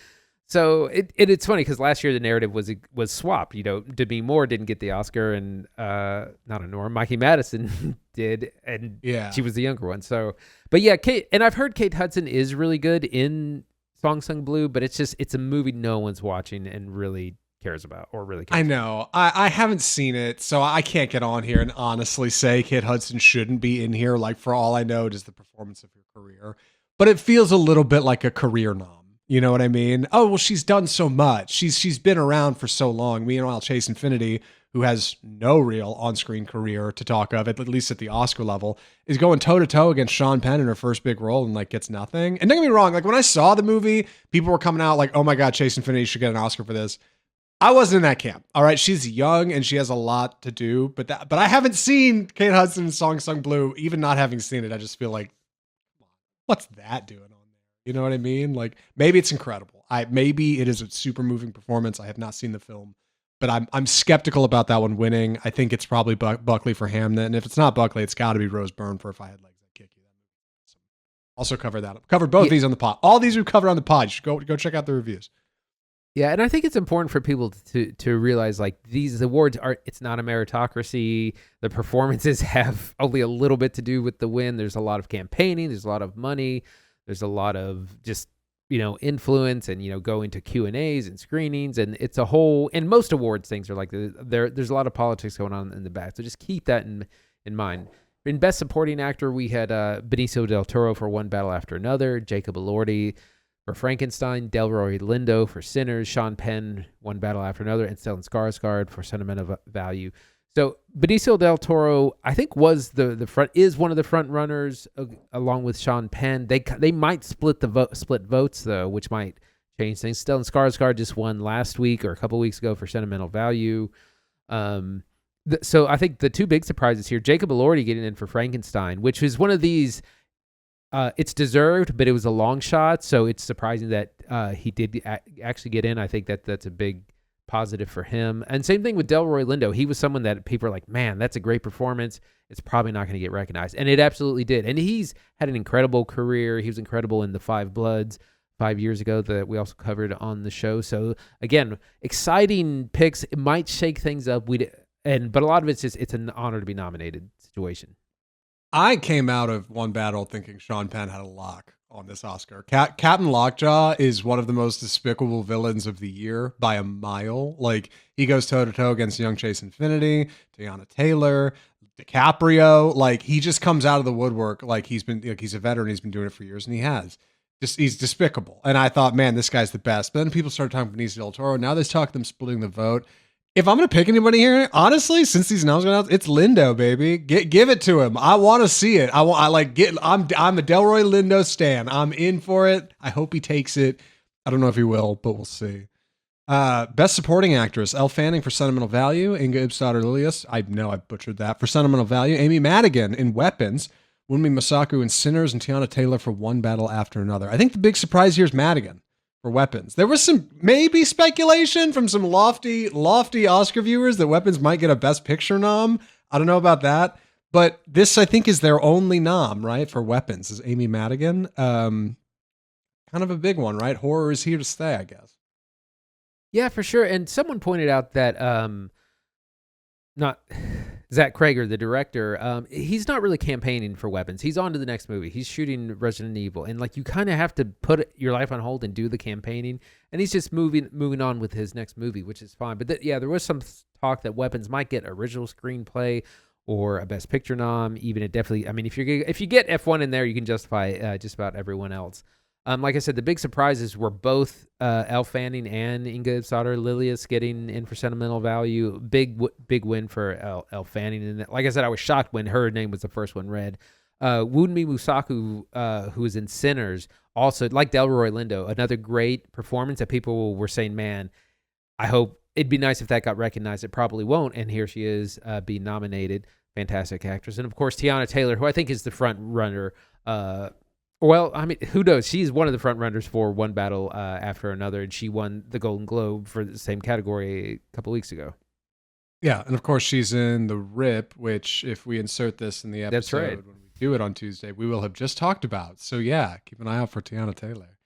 So it's funny because last year the narrative was swapped. Demi Moore didn't get the Oscar, and Mikey Madison did, and she was the younger one. So, but yeah, Kate, and I've heard Kate Hudson is really good in Song Sung Blue, but it's a movie no one's watching and really cares about or really cares. I know. I haven't seen it, so I can't get on here and honestly say Kate Hudson shouldn't be in here. Like, for all I know, it is the performance of her career. But it feels a little bit like a career nom. You know what I mean? Oh, well, she's done so much. She's been around for so long. Meanwhile, Chase Infinity, who has no real on-screen career to talk of, at least at the Oscar level, is going toe-to-toe against Sean Penn in her first big role and, like, gets nothing. And don't get me wrong, like, when I saw the movie, people were coming out like, oh my God, Chase Infinity should get an Oscar for this. I wasn't in that camp. All right, she's young and she has a lot to do, but I haven't seen Kate Hudson in Song Sung Blue. Even not having seen it, I just feel like, what's that doing on there? You know what I mean? Like, maybe it's incredible. Maybe it is a super moving performance. I have not seen the film, but I'm skeptical about that one winning. I think it's probably Buckley for Hamnet, and if it's not Buckley, it's got to be Rose Byrne for If I Had Legs, I'd Kick You. So also covered that up. Covered both these on the pod. All these we covered on the pod. You should go check out the reviews. Yeah, and I think it's important for people to realize, like, these awards it's not a meritocracy. The performances have only a little bit to do with the win. There's a lot of campaigning. There's a lot of money. There's a lot of just, influence and, going to Q&As and screenings. And it's a whole, and most awards things are like, there's a lot of politics going on in the back. So just keep that in mind. In Best Supporting Actor, we had Benicio Del Toro for One Battle After Another, Jacob Elordi for Frankenstein, Delroy Lindo for Sinners, Sean Penn, One Battle After Another, and Stellan Skarsgård for Sentimental Value. So Benicio Del Toro, I think, is one of the front runners along with Sean Penn. They might split votes though, which might change things. Stellan Skarsgård just won last week or a couple weeks ago for Sentimental Value. So I think the two big surprises here: Jacob Elordi getting in for Frankenstein, which is one of these. It's deserved, but it was a long shot, so it's surprising that he did actually get in. I think that's a big positive for him. And same thing with Delroy Lindo. He was someone that people are like, man, that's a great performance. It's probably not going to get recognized. And it absolutely did. And he's had an incredible career. He was incredible in The Five Bloods 5 years ago that we also covered on the show. So again, exciting picks. It might shake things up. But a lot of it's just, it's an honor to be nominated situation. I came out of One Battle thinking Sean Penn had a lock on this Oscar. Captain Lockjaw is one of the most despicable villains of the year by a mile. Like, he goes toe-to-toe against young Chase Infinity, Teyana Taylor, DiCaprio. Like, he just comes out of the woodwork like he's a veteran. He's been doing it for years, and he has. He's despicable. And I thought, man, this guy's the best. But then people started talking Benicio Del Toro. Now there's talk of them splitting the vote. If I'm gonna pick anybody here, honestly, since these noms went out, it's Lindo, baby. Give it to him. I want to see it. I'm a Delroy Lindo stan. I'm in for it. I hope he takes it. I don't know if he will, but we'll see. Best Supporting Actress: Elle Fanning for Sentimental Value, Inga Ibsdottir Lilius. I know I butchered that, for Sentimental Value. Amy Madigan in Weapons. Wunmi Mosaku in Sinners, and Teyana Taylor for One Battle After Another. I think the big surprise here is Madigan for Weapons. There was some maybe speculation from some lofty Oscar viewers that Weapons might get a Best Picture nom. I don't know about that, but this I think is their only nom, right, for Weapons, is Amy Madigan. Kind of a big one, right? Horror is here to stay, I guess. Yeah, for sure. And someone pointed out that not Zach Krager, the director, he's not really campaigning for Weapons. He's on to the next movie. He's shooting Resident Evil, and like you kind of have to put your life on hold and do the campaigning. And he's just moving on with his next movie, which is fine. But there was some talk that Weapons might get original screenplay or a Best Picture nom. Even it definitely. I mean, if you get F1 in there, you can justify just about everyone else. Like I said, the big surprises were both Elle Fanning and Inga Ibsdottir Lilius getting in for Sentimental Value. Big win for Elle Fanning. And like I said, I was shocked when her name was the first one read. Wunmi Mosaku, who was in Sinners, also, like Delroy Lindo, another great performance that people were saying, man, I hope it'd be nice if that got recognized. It probably won't. And here she is being nominated. Fantastic actress. And of course, Teyana Taylor, who I think is the front runner. Well, I mean, who knows? She's one of the front runners for One Battle After Another, and she won the Golden Globe for the same category a couple weeks ago. Yeah, and of course she's in The Rip, which if we insert this in the episode, that's right, when we do it on Tuesday, we will have just talked about. So yeah, keep an eye out for Teyana Taylor.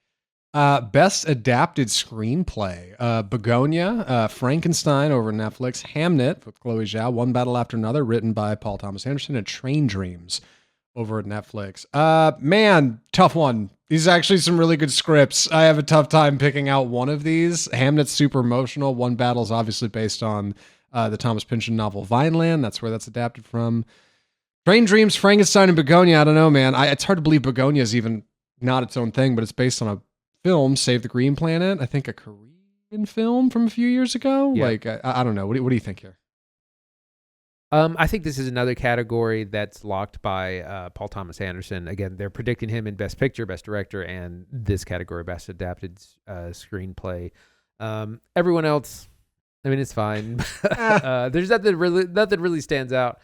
Best Adapted Screenplay: Begonia, Frankenstein over Netflix, Hamnet with Chloe Zhao, One Battle After Another, written by Paul Thomas Anderson, and Train Dreams over at Netflix. Man, tough one. These are actually some really good scripts. I have a tough time picking out one of these. Hamnet's super emotional. One Battle is obviously based on the Thomas Pynchon novel Vineland. That's where that's adapted from. Train Dreams, Frankenstein, and Begonia. I don't know, man. It's hard to believe Begonia is even not its own thing, but it's based on a film, Save the Green Planet. I think a Korean film from a few years ago. Yeah. Like, I don't know. What do you think here? I think this is another category that's locked by Paul Thomas Anderson. Again, they're predicting him in Best Picture, Best Director, and this category, Best Adapted Screenplay. Everyone else, I mean, it's fine. There's nothing really stands out.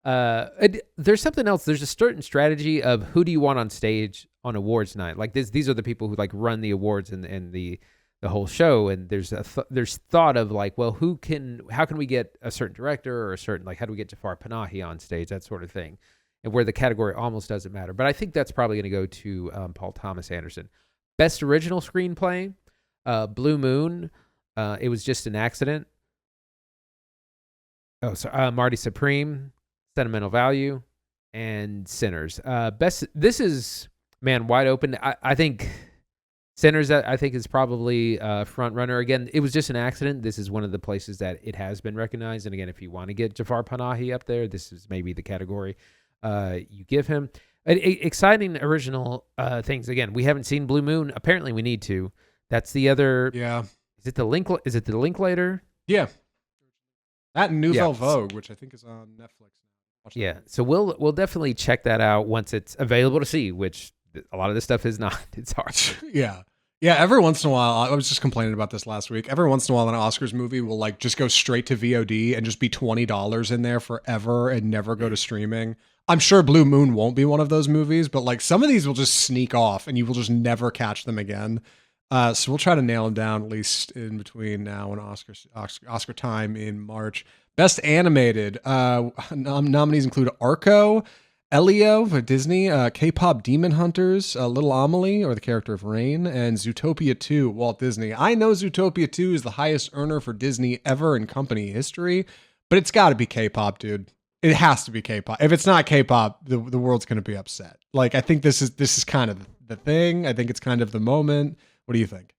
There's something else. There's a certain strategy of who do you want on stage on awards night. Like these are the people who like run the awards and the whole show, and there's thought of like, well, how can we get a certain director or a certain, like, how do we get Jafar Panahi on stage, that sort of thing, and where the category almost doesn't matter. But I think that's probably going to go to Paul Thomas Anderson. Best Original Screenplay: Blue Moon, It Was Just an Accident. Marty Supreme, Sentimental Value, and Sinners. This is, man, wide open. I think Sinners, I think, is probably front runner. Again, It Was Just an Accident. This is one of the places that it has been recognized. And again, if you want to get Jafar Panahi up there, this is maybe the category you give him. Exciting original things. Again, we haven't seen Blue Moon. Apparently, we need to. That's the other. Yeah. Is it the Linklater? Yeah. That and Nouvelle Vogue, which I think is on Netflix now. Yeah. So we'll definitely check that out once it's available to see, which a lot of this stuff is not. It's hard. Yeah. Yeah, every once in a while, I was just complaining about this last week. Every once in a while, an Oscars movie will like just go straight to VOD and just be $20 in there forever and never go to streaming. I'm sure Blue Moon won't be one of those movies, but like some of these will just sneak off and you will just never catch them again. So we'll try to nail them down at least in between now and Oscar time in March. Best Animated nominees include Arco, Elio for Disney, K-pop Demon Hunters, Little Amelie, or the character of Rain, and Zootopia 2, Walt Disney. I know Zootopia 2 is the highest earner for Disney ever in company history, but it's got to be K-pop, dude. It has to be K-pop. If it's not K-pop, the world's going to be upset. Like, I think this is kind of the thing. I think it's kind of the moment. What do you think?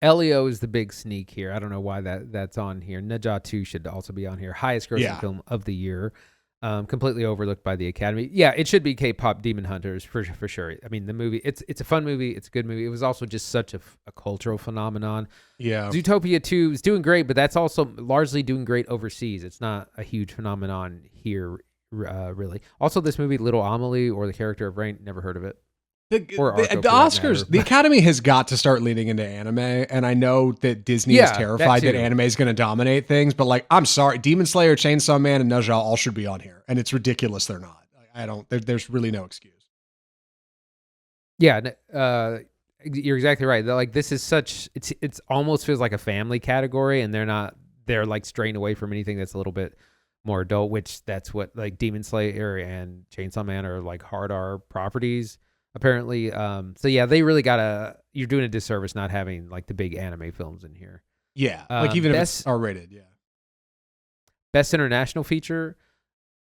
Elio is the big sneak here. I don't know why that's on here. Najah 2 should also be on here. Highest grossing film of the year. Completely overlooked by the Academy. Yeah, it should be K-pop Demon Hunters for sure. I mean, the movie, it's a fun movie. It's a good movie. It was also just such a cultural phenomenon. Yeah. Zootopia 2 is doing great, but that's also largely doing great overseas. It's not a huge phenomenon here, really. Also, this movie, Little Amelie, or The Character of Rain, never heard of it. The Oscars, the Academy has got to start leaning into anime, and I know that Disney is terrified that anime is going to dominate things, but like, I'm sorry, Demon Slayer, Chainsaw Man, and Naja all should be on here, and it's ridiculous they're not. There's really no excuse. Yeah, you're exactly right. Like, this is it's almost feels like a family category, and they're like straying away from anything that's a little bit more adult, which that's what like Demon Slayer and Chainsaw Man are like hard R properties. Apparently, so yeah, they really you're doing a disservice not having like the big anime films in here. Yeah, like even if it's R-rated, yeah. Best international feature,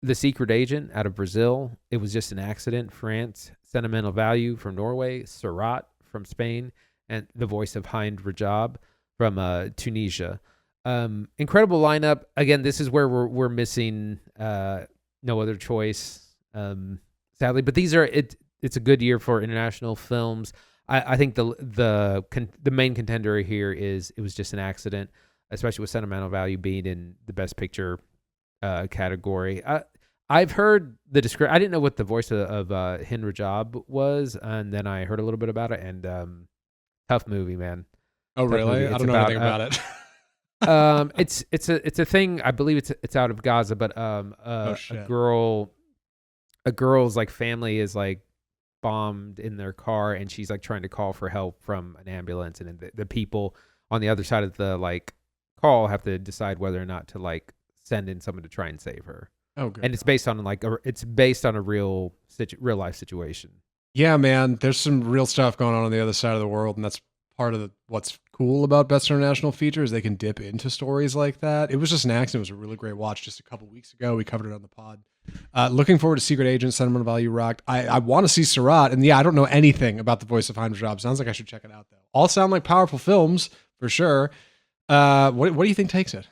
The Secret Agent out of Brazil. It Was Just an Accident, France. Sentimental Value from Norway. Surat from Spain, and The Voice of Hind Rajab from Tunisia. Incredible lineup. Again, this is where we're missing No Other Choice, sadly, but these are it. It's a good year for international films. I think the main contender here is It Was Just an Accident, especially with Sentimental Value being in the Best Picture category. I've heard the description. I didn't know what the voice of Hind Rajab was, and then I heard a little bit about it. And tough movie, man. Oh, really? I don't know anything about it. It's a thing. I believe it's out of Gaza, but a girl's like family is like bombed in their car, and she's like trying to call for help from an ambulance, and the people on the other side of the like call have to decide whether or not to like send in someone to try and save her. Oh, good. And it's based on a real life situation. Yeah, man, there's some real stuff going on the other side of the world, and that's part of what's cool about Best International Feature is they can dip into stories like that. It Was Just an Accident. It was a really great watch just a couple weeks ago. We covered it on the pod. Looking forward to Secret Agent, Sentimental Value rocked. I want to see Surat, and yeah, I don't know anything about The Voice of Hind Rajab. Sounds like I should check it out, though. All sound like powerful films, for sure. What do you think takes it?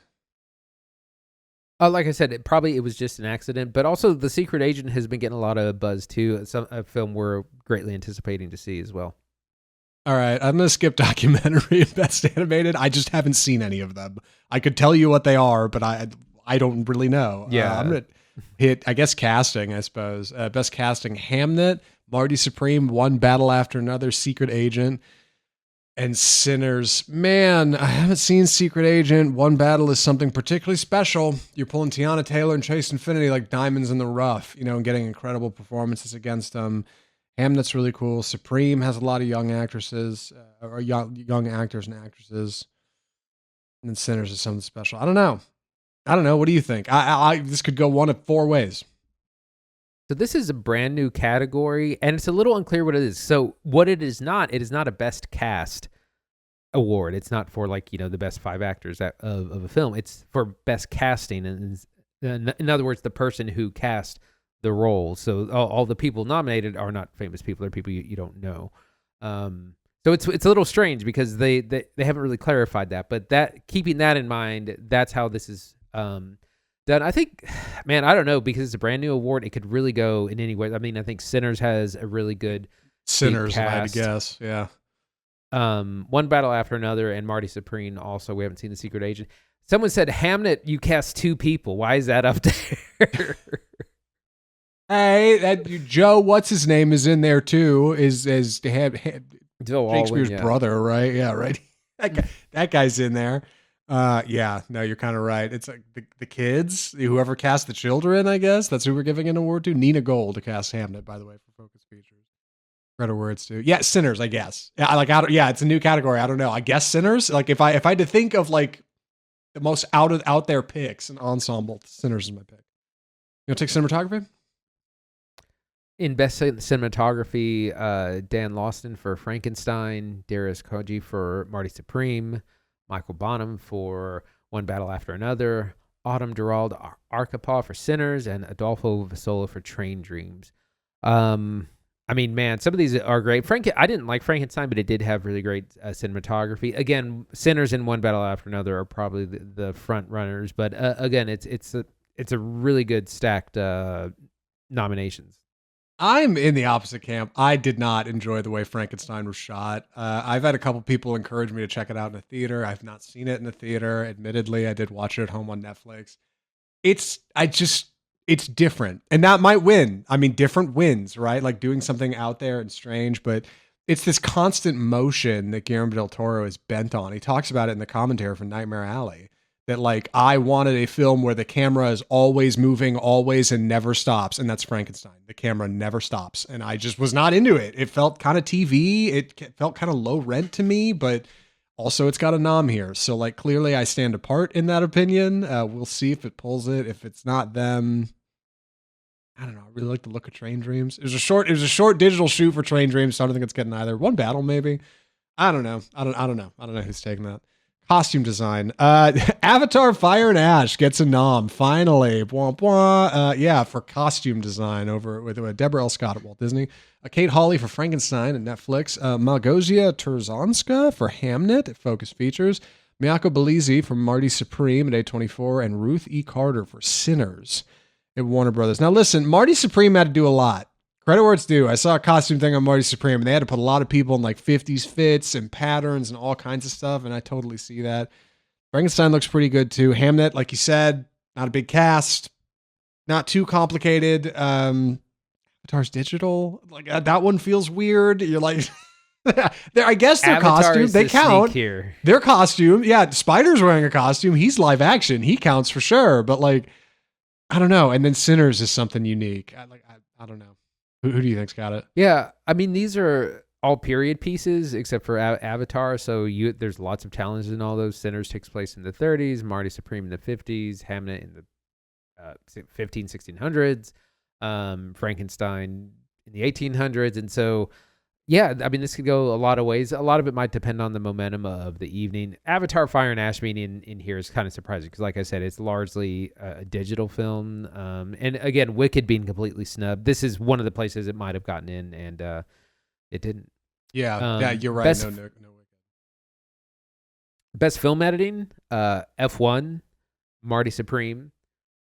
Like I said, it was just an accident, but also The Secret Agent has been getting a lot of buzz, too. A film we're greatly anticipating to see as well. All right, I'm going to skip documentary and Best Animated. I just haven't seen any of them. I could tell you what they are, but I don't really know. Yeah. I'm going to hit, I guess, casting, I suppose. Best Casting, Hamnet, Marty Supreme, One Battle After Another, Secret Agent, and Sinners. Man, I haven't seen Secret Agent. One Battle is something particularly special. You're pulling Teyana Taylor and Chase Infinity like diamonds in the rough, and getting incredible performances against them. Hamnet's really cool. Supreme has a lot of young actresses, or young actors and actresses. And then Sinners is something special. I don't know. What do you think? This could go one of four ways. So this is a brand new category, and it's a little unclear what it is. So what it is not a Best Cast award. It's not for the best 5 actors of a film. It's for Best Casting, and in other words, the person who cast the role. So all the people nominated are not famous people; they're people you don't know. So it's a little strange because they haven't really clarified that. But keeping that in mind, that's how this is done. I think, man, I don't know, because it's a brand new award. It could really go in any way. I mean, I think Sinners has a really good Sinners, I had to guess, yeah. One Battle After Another, and Marty Supreme. Also, we haven't seen The Secret Agent. Someone said, Hamnet, you cast 2 people. Why is that up there? Hey, Joe, what's his name, is in there too. Is Shakespeare's brother, right? Yeah, right. That guy's in there. Yeah, no, you're kind of right. It's like the kids, whoever cast the children, I guess. That's who we're giving an award to. Nina Gold to cast Hamnet, by the way, for Focus Features. Better words too. Yeah, Sinners, I guess. Yeah, it's a new category. I don't know. I guess Sinners. Like if I had to think of like the most out there picks, an ensemble, Sinners is my pick. You want to take cinematography? In Best Cinematography, Dan Lawson for Frankenstein, Darius Koji for Marty Supreme, Michael Bonham for One Battle After Another, Autumn Gerald Arkapaw for Sinners, and Adolfo Vasola for Train Dreams. I mean, man, some of these are great. I didn't like Frankenstein, but it did have really great cinematography. Again, Sinners and One Battle After Another are probably the front runners. But again, it's it's a really good stacked nominations. I'm in the opposite camp. I did not enjoy the way Frankenstein was shot. I've had a couple people encourage me to check it out in a theater. I've not seen it in a theater. Admittedly, I did watch it at home on Netflix. It's different, and that might win. I mean, different wins, right? Like doing something out there and strange, but it's this constant motion that Guillermo Del Toro is bent on. He talks about it in the commentary for Nightmare Alley. That like I wanted a film where the camera is always moving, always and never stops, and that's Frankenstein. The camera never stops, and I just was not into it. It felt kind of TV. It felt kind of low rent to me, but also it's got a nom here, so like clearly I stand apart in that opinion. We'll see if it pulls it. If it's not them, I don't know. I really like the look of Train Dreams. It was a short digital shoot for Train Dreams, so I don't think it's getting either. One battle maybe. I don't know. I don't know who's taking that. Costume design. Avatar Fire and Ash gets a nom, finally. Bwah, bwah. Yeah, for costume design over with Deborah L. Scott at Walt Disney. Kate Hawley for Frankenstein at Netflix. Malgosia Terzanska for Hamnet at Focus Features. Miyako Belize for Marty Supreme at A24. And Ruth E. Carter for Sinners at Warner Brothers. Now listen, Marty Supreme had to do a lot. Credit where it's due. I saw a costume thing on Marty Supreme, and they had to put a lot of people in like 50s fits and patterns and all kinds of stuff, and I totally see that. Frankenstein looks pretty good too. Hamnet, like you said, not a big cast, not too complicated. Avatar's digital, like that one feels weird. You're like, I guess their costume, they count here. Their costume, yeah. Spider's wearing a costume. He's live action. He counts for sure. But like, I don't know. And then Sinners is something unique. I don't know. Who do you think's got it? Yeah, I mean, these are all period pieces except for Avatar. So there's lots of challenges in all those. Sinners takes place in the 30s, Marty Supreme in the 50s, Hamnet in the 1600s, Frankenstein in the 1800s. And so, yeah, I mean, this could go a lot of ways. A lot of it might depend on the momentum of the evening. Avatar Fire and Ash being in here is kind of surprising because, like I said, it's largely a digital film. And again, Wicked being completely snubbed. This is one of the places it might have gotten in, and it didn't. Yeah, you're right. No Wicked. Best film editing, F1, Marty Supreme,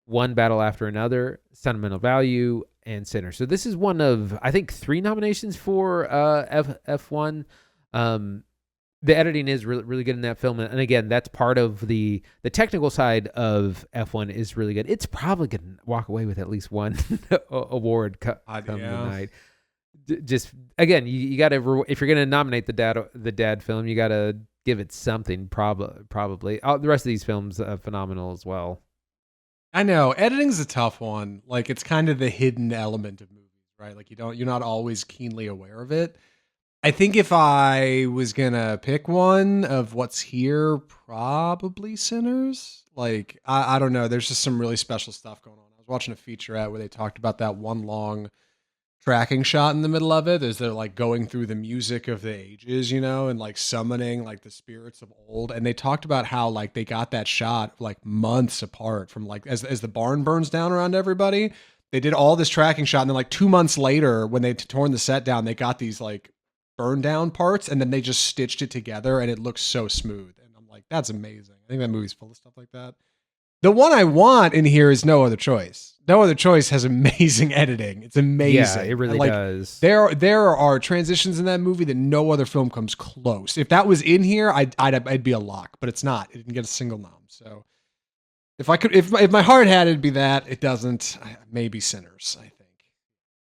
One Battle After Another, Sentimental Value, and Sinner. So this is one of, I think, 3 nominations for F1. The editing is really, really good in that film. And again, that's part of the technical side of F1 is really good. It's probably going to walk away with at least one award come tonight. Just, again, you got to, if you're going to nominate the dad film, you got to give it something, probably. The rest of these films are phenomenal as well. I know editing's a tough one. Like it's kind of the hidden element of movies, right? Like you're not always keenly aware of it. I think if I was gonna pick one of what's here, probably Sinners. Like I don't know. There's just some really special stuff going on. I was watching a featurette where they talked about that one long tracking shot in the middle of it as they're like going through the music of the ages, and like summoning like the spirits of old. And they talked about how like they got that shot like months apart from like as the barn burns down around everybody. They did all this tracking shot, and then like 2 months later, when they torn the set down, they got these like burn down parts, and then they just stitched it together, and it looks so smooth. And I'm like, that's amazing. I think that movie's full of stuff like that. The one I want in here is No Other Choice. No Other Choice has amazing editing. It's amazing. Yeah, it really does. There are transitions in that movie that no other film comes close. If that was in here, I'd be a lock, but it's not. It didn't get a single nom. So if my heart had, it'd be that. It doesn't. Maybe Sinners, I think.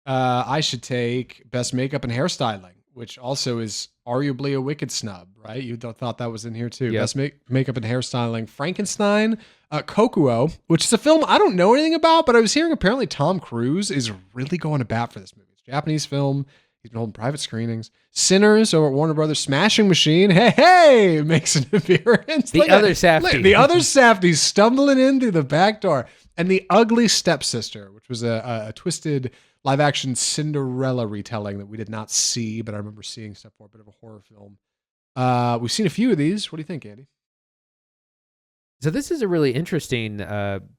I should take Best Makeup and Hairstyling, which also is arguably a Wicked snub, right? You thought that was in here too. Yep. Best Makeup and Hairstyling, Frankenstein, Kokuo, which is a film I don't know anything about, but I was hearing apparently Tom Cruise is really going to bat for this movie. It's a Japanese film. He's been holding private screenings. Sinners over at Warner Brothers. Smashing Machine, hey, makes an appearance. The other Safdie stumbling in through the back door. And The Ugly Stepsister, which was a twisted live-action Cinderella retelling that we did not see, but I remember seeing stuff for a bit of a horror film. We've seen a few of these. What do you think, Andy? So this is a really interesting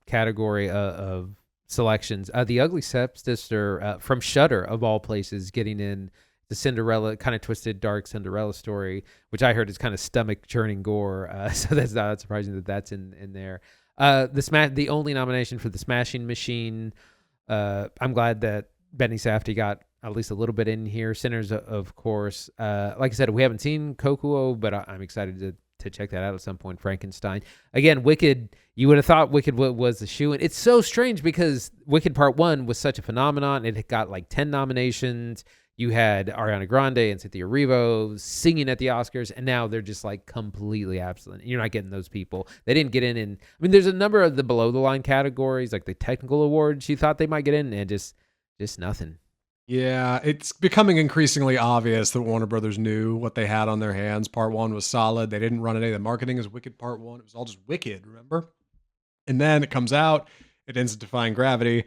category of selections. The Ugly Stepsister from Shudder, of all places, getting in the Cinderella, kind of twisted, dark Cinderella story, which I heard is kind of stomach-churning gore. So that's not surprising that that's in there. The only nomination for the Smashing Machine. I'm glad that Benny Safdie got at least a little bit in here. Sinners, of course. Like I said, we haven't seen Kokuo, but I'm excited to check that out at some point. Frankenstein. Again, Wicked, you would have thought Wicked was the shoe-in. It's so strange because Wicked Part 1 was such a phenomenon. It got like 10 nominations. You had Ariana Grande and Cynthia Erivo singing at the Oscars, and now they're just like completely absent. You're not getting those people. They didn't get in. I mean, there's a number of the below-the-line categories, like the technical awards you thought they might get in, and just nothing. Yeah, it's becoming increasingly obvious that Warner Brothers knew what they had on their hands. Part 1 was solid. They didn't run any of the marketing as Wicked Part 1. It was all just Wicked, remember? And then it comes out, it ends up defying gravity.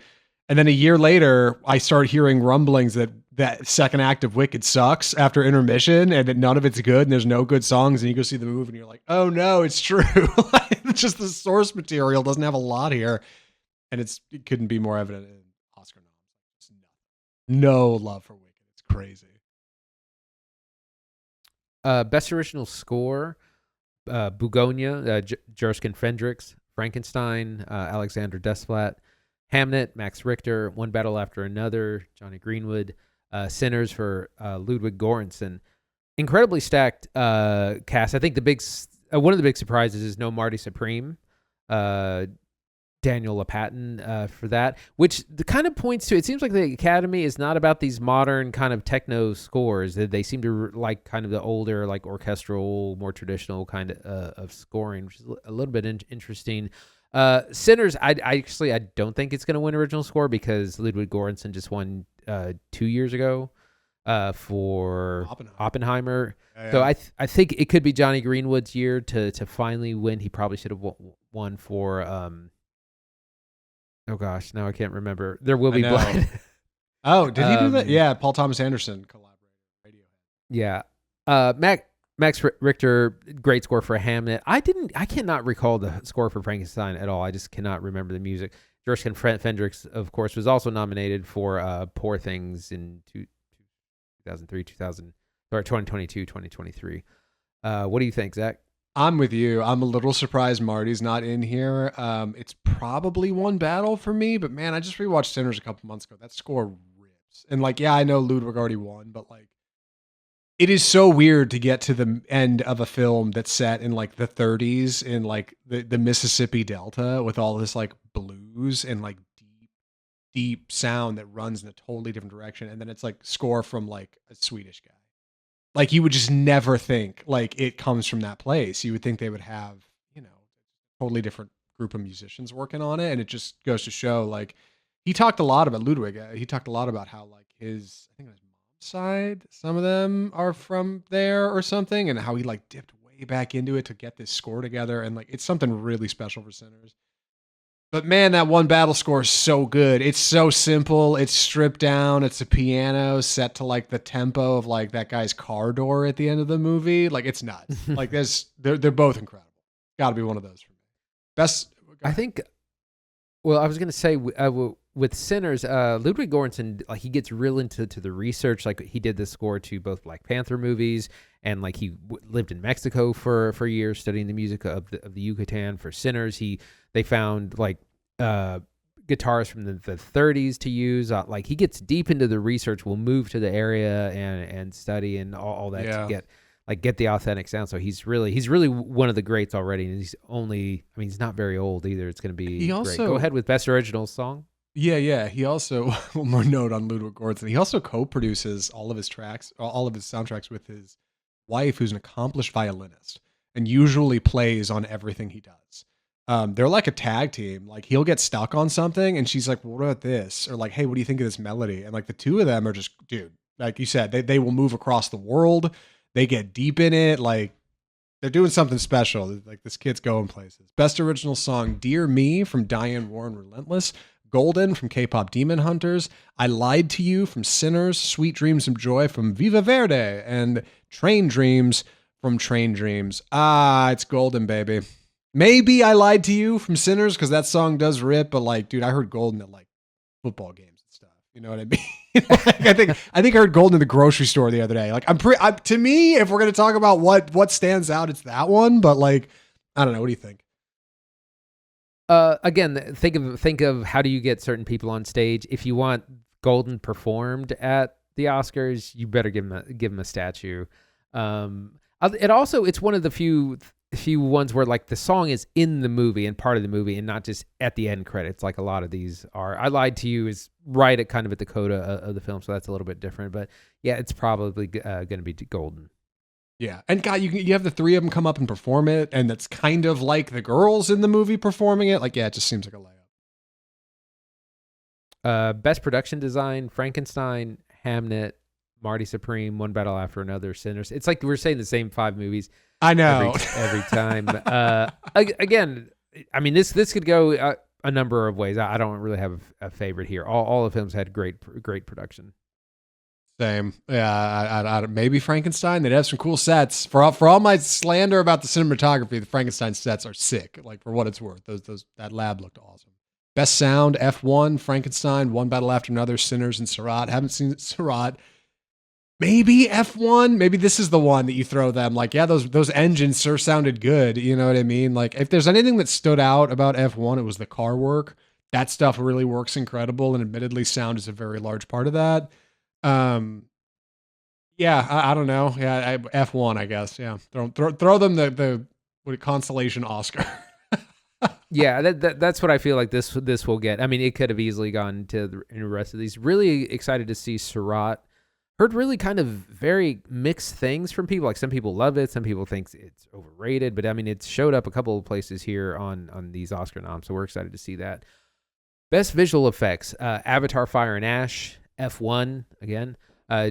And then a year later, I start hearing rumblings that second act of Wicked sucks after intermission and that none of it's good and there's no good songs. And you go see the movie and you're like, oh no, it's true. It's just the source material doesn't have a lot here. And it couldn't be more evident in Oscar Noms. No love for Wicked. It's crazy. Best original score, Bugonia, Jerskin Fredericks, Frankenstein, Alexander Desplat, Hamnet, Max Richter, One Battle After Another, Johnny Greenwood, Sinners for Ludwig Göransson. Incredibly stacked cast. I think one of the big surprises is no Marty Supreme, Daniel LaPatin for that, which kind of points to, it seems like the Academy is not about these modern kind of techno scores. They seem to like kind of the older, like orchestral, more traditional kind of scoring, which is a little bit interesting. Sinners, I don't think it's going to win original score because Ludwig Göransson just won 2 years ago for Oppenheimer. Yeah. So I think it could be Johnny Greenwood's year to finally win. He probably should have won for oh gosh, now I can't remember. There Will Be Blood. Oh, did he do that? Yeah, Paul Thomas Anderson collaborated. Yeah. Max Richter, great score for Hamnet. I cannot recall the score for Frankenstein at all. I just cannot remember the music. Jerskin Fredericks, of course, was also nominated for Poor Things in 2022, 2023. What do you think, Zach? I'm with you. I'm a little surprised Marty's not in here. It's probably One Battle for me, but man, I just rewatched Sinners a couple months ago. That score rips. And like, yeah, I know Ludwig already won, but like, it is so weird to get to the end of a film that's set in like the 30s in like the Mississippi Delta with all this like blues and like deep sound that runs in a totally different direction. And then it's like score from like a Swedish guy. Like you would just never think like it comes from that place. You would think they would have, totally different group of musicians working on it. And it just goes to show like he talked a lot about Ludwig. He talked a lot about how like I think it was side, some of them are from there or something, and how he like dipped way back into it to get this score together, and like it's something really special for Sinners. But man, that One Battle score is so good. It's so simple. It's stripped down. It's a piano set to like the tempo of like that guy's car door at the end of the movie. Like it's nuts. Like they're both incredible. Got to be one of those for me. Best. I think. Well, I was gonna say with Sinners, Ludwig Göransson, like he gets real into the research. Like he did the score to both Black Panther movies, and like he lived in Mexico for years studying the music of the Yucatan. For Sinners, they found like guitars from the 30s to use. Like he gets deep into the research. We'll move to the area and study and all that to get the authentic sound. So he's really one of the greats already. And he's not very old either. It's going to be great. Go ahead with Best Original Song. Yeah. He also, one more note on Ludwig Göransson. He also co-produces all of his soundtracks with his wife, who's an accomplished violinist and usually plays on everything he does. They're like a tag team. Like he'll get stuck on something and she's like, what about this? Or like, hey, what do you think of this melody? And like the two of them are just, dude, like you said, they will move across the world. They get deep in it. Like they're doing something special. Like this kid's going places. Best Original Song, Dear Me from Diane Warren Relentless. Golden from K-Pop Demon Hunters. I Lied to You from Sinners. Sweet Dreams of Joy from Viva Verde. And Train Dreams from Train Dreams. It's Golden, baby. Maybe I Lied to You from Sinners because that song does rip, but like, dude, I heard Golden at like football games and stuff. You know what I mean? Like, I think I heard Golden in the grocery store the other day. Like to me, if we're gonna talk about what stands out, it's that one. But like, I don't know. What do you think? Again, think of how do you get certain people on stage? If you want Golden performed at the Oscars, you better give him a statue. It's one of the few ones where like the song is in the movie and part of the movie and not just at the end credits like a lot of these are. I Lied to You is right at kind of at the coda of the film, so that's a little bit different. But yeah, it's probably going to be Golden. Yeah, and God, you have the three of them come up and perform it, and it's kind of like the girls in the movie performing it. Like, yeah, it just seems like a layup. Best production design: Frankenstein, Hamnet, Marty Supreme, One Battle After Another, Sinners. It's like we're saying the same 5 movies. I know every time. Again, I mean this could go a number of ways. I don't really have a favorite here. All the films had great production. Same. Yeah, I maybe Frankenstein. They'd have some cool sets. For all my slander about the cinematography, the Frankenstein sets are sick. Like, for what it's worth, that lab looked awesome. Best sound: F1, Frankenstein, One Battle After Another, Sinners, and Surratt. Haven't seen Surratt. Maybe F1. Maybe this is the one that you throw them. Like, yeah, those engines sure sounded good. You know what I mean? Like, if there's anything that stood out about F1, it was the car work. That stuff really works incredible, and admittedly, sound is a very large part of that. Yeah, I don't know. Yeah, F1, I guess. Yeah, throw them the consolation Oscar. Yeah, that's what I feel like this will get. I mean, it could have easily gone to the rest of these. Really excited to see Surratt. Heard really kind of very mixed things from people. Like, some people love it, some people think it's overrated. But I mean, it showed up a couple of places here on these Oscar noms, so we're excited to see that. Best visual effects: Avatar: Fire and Ash, F1 again,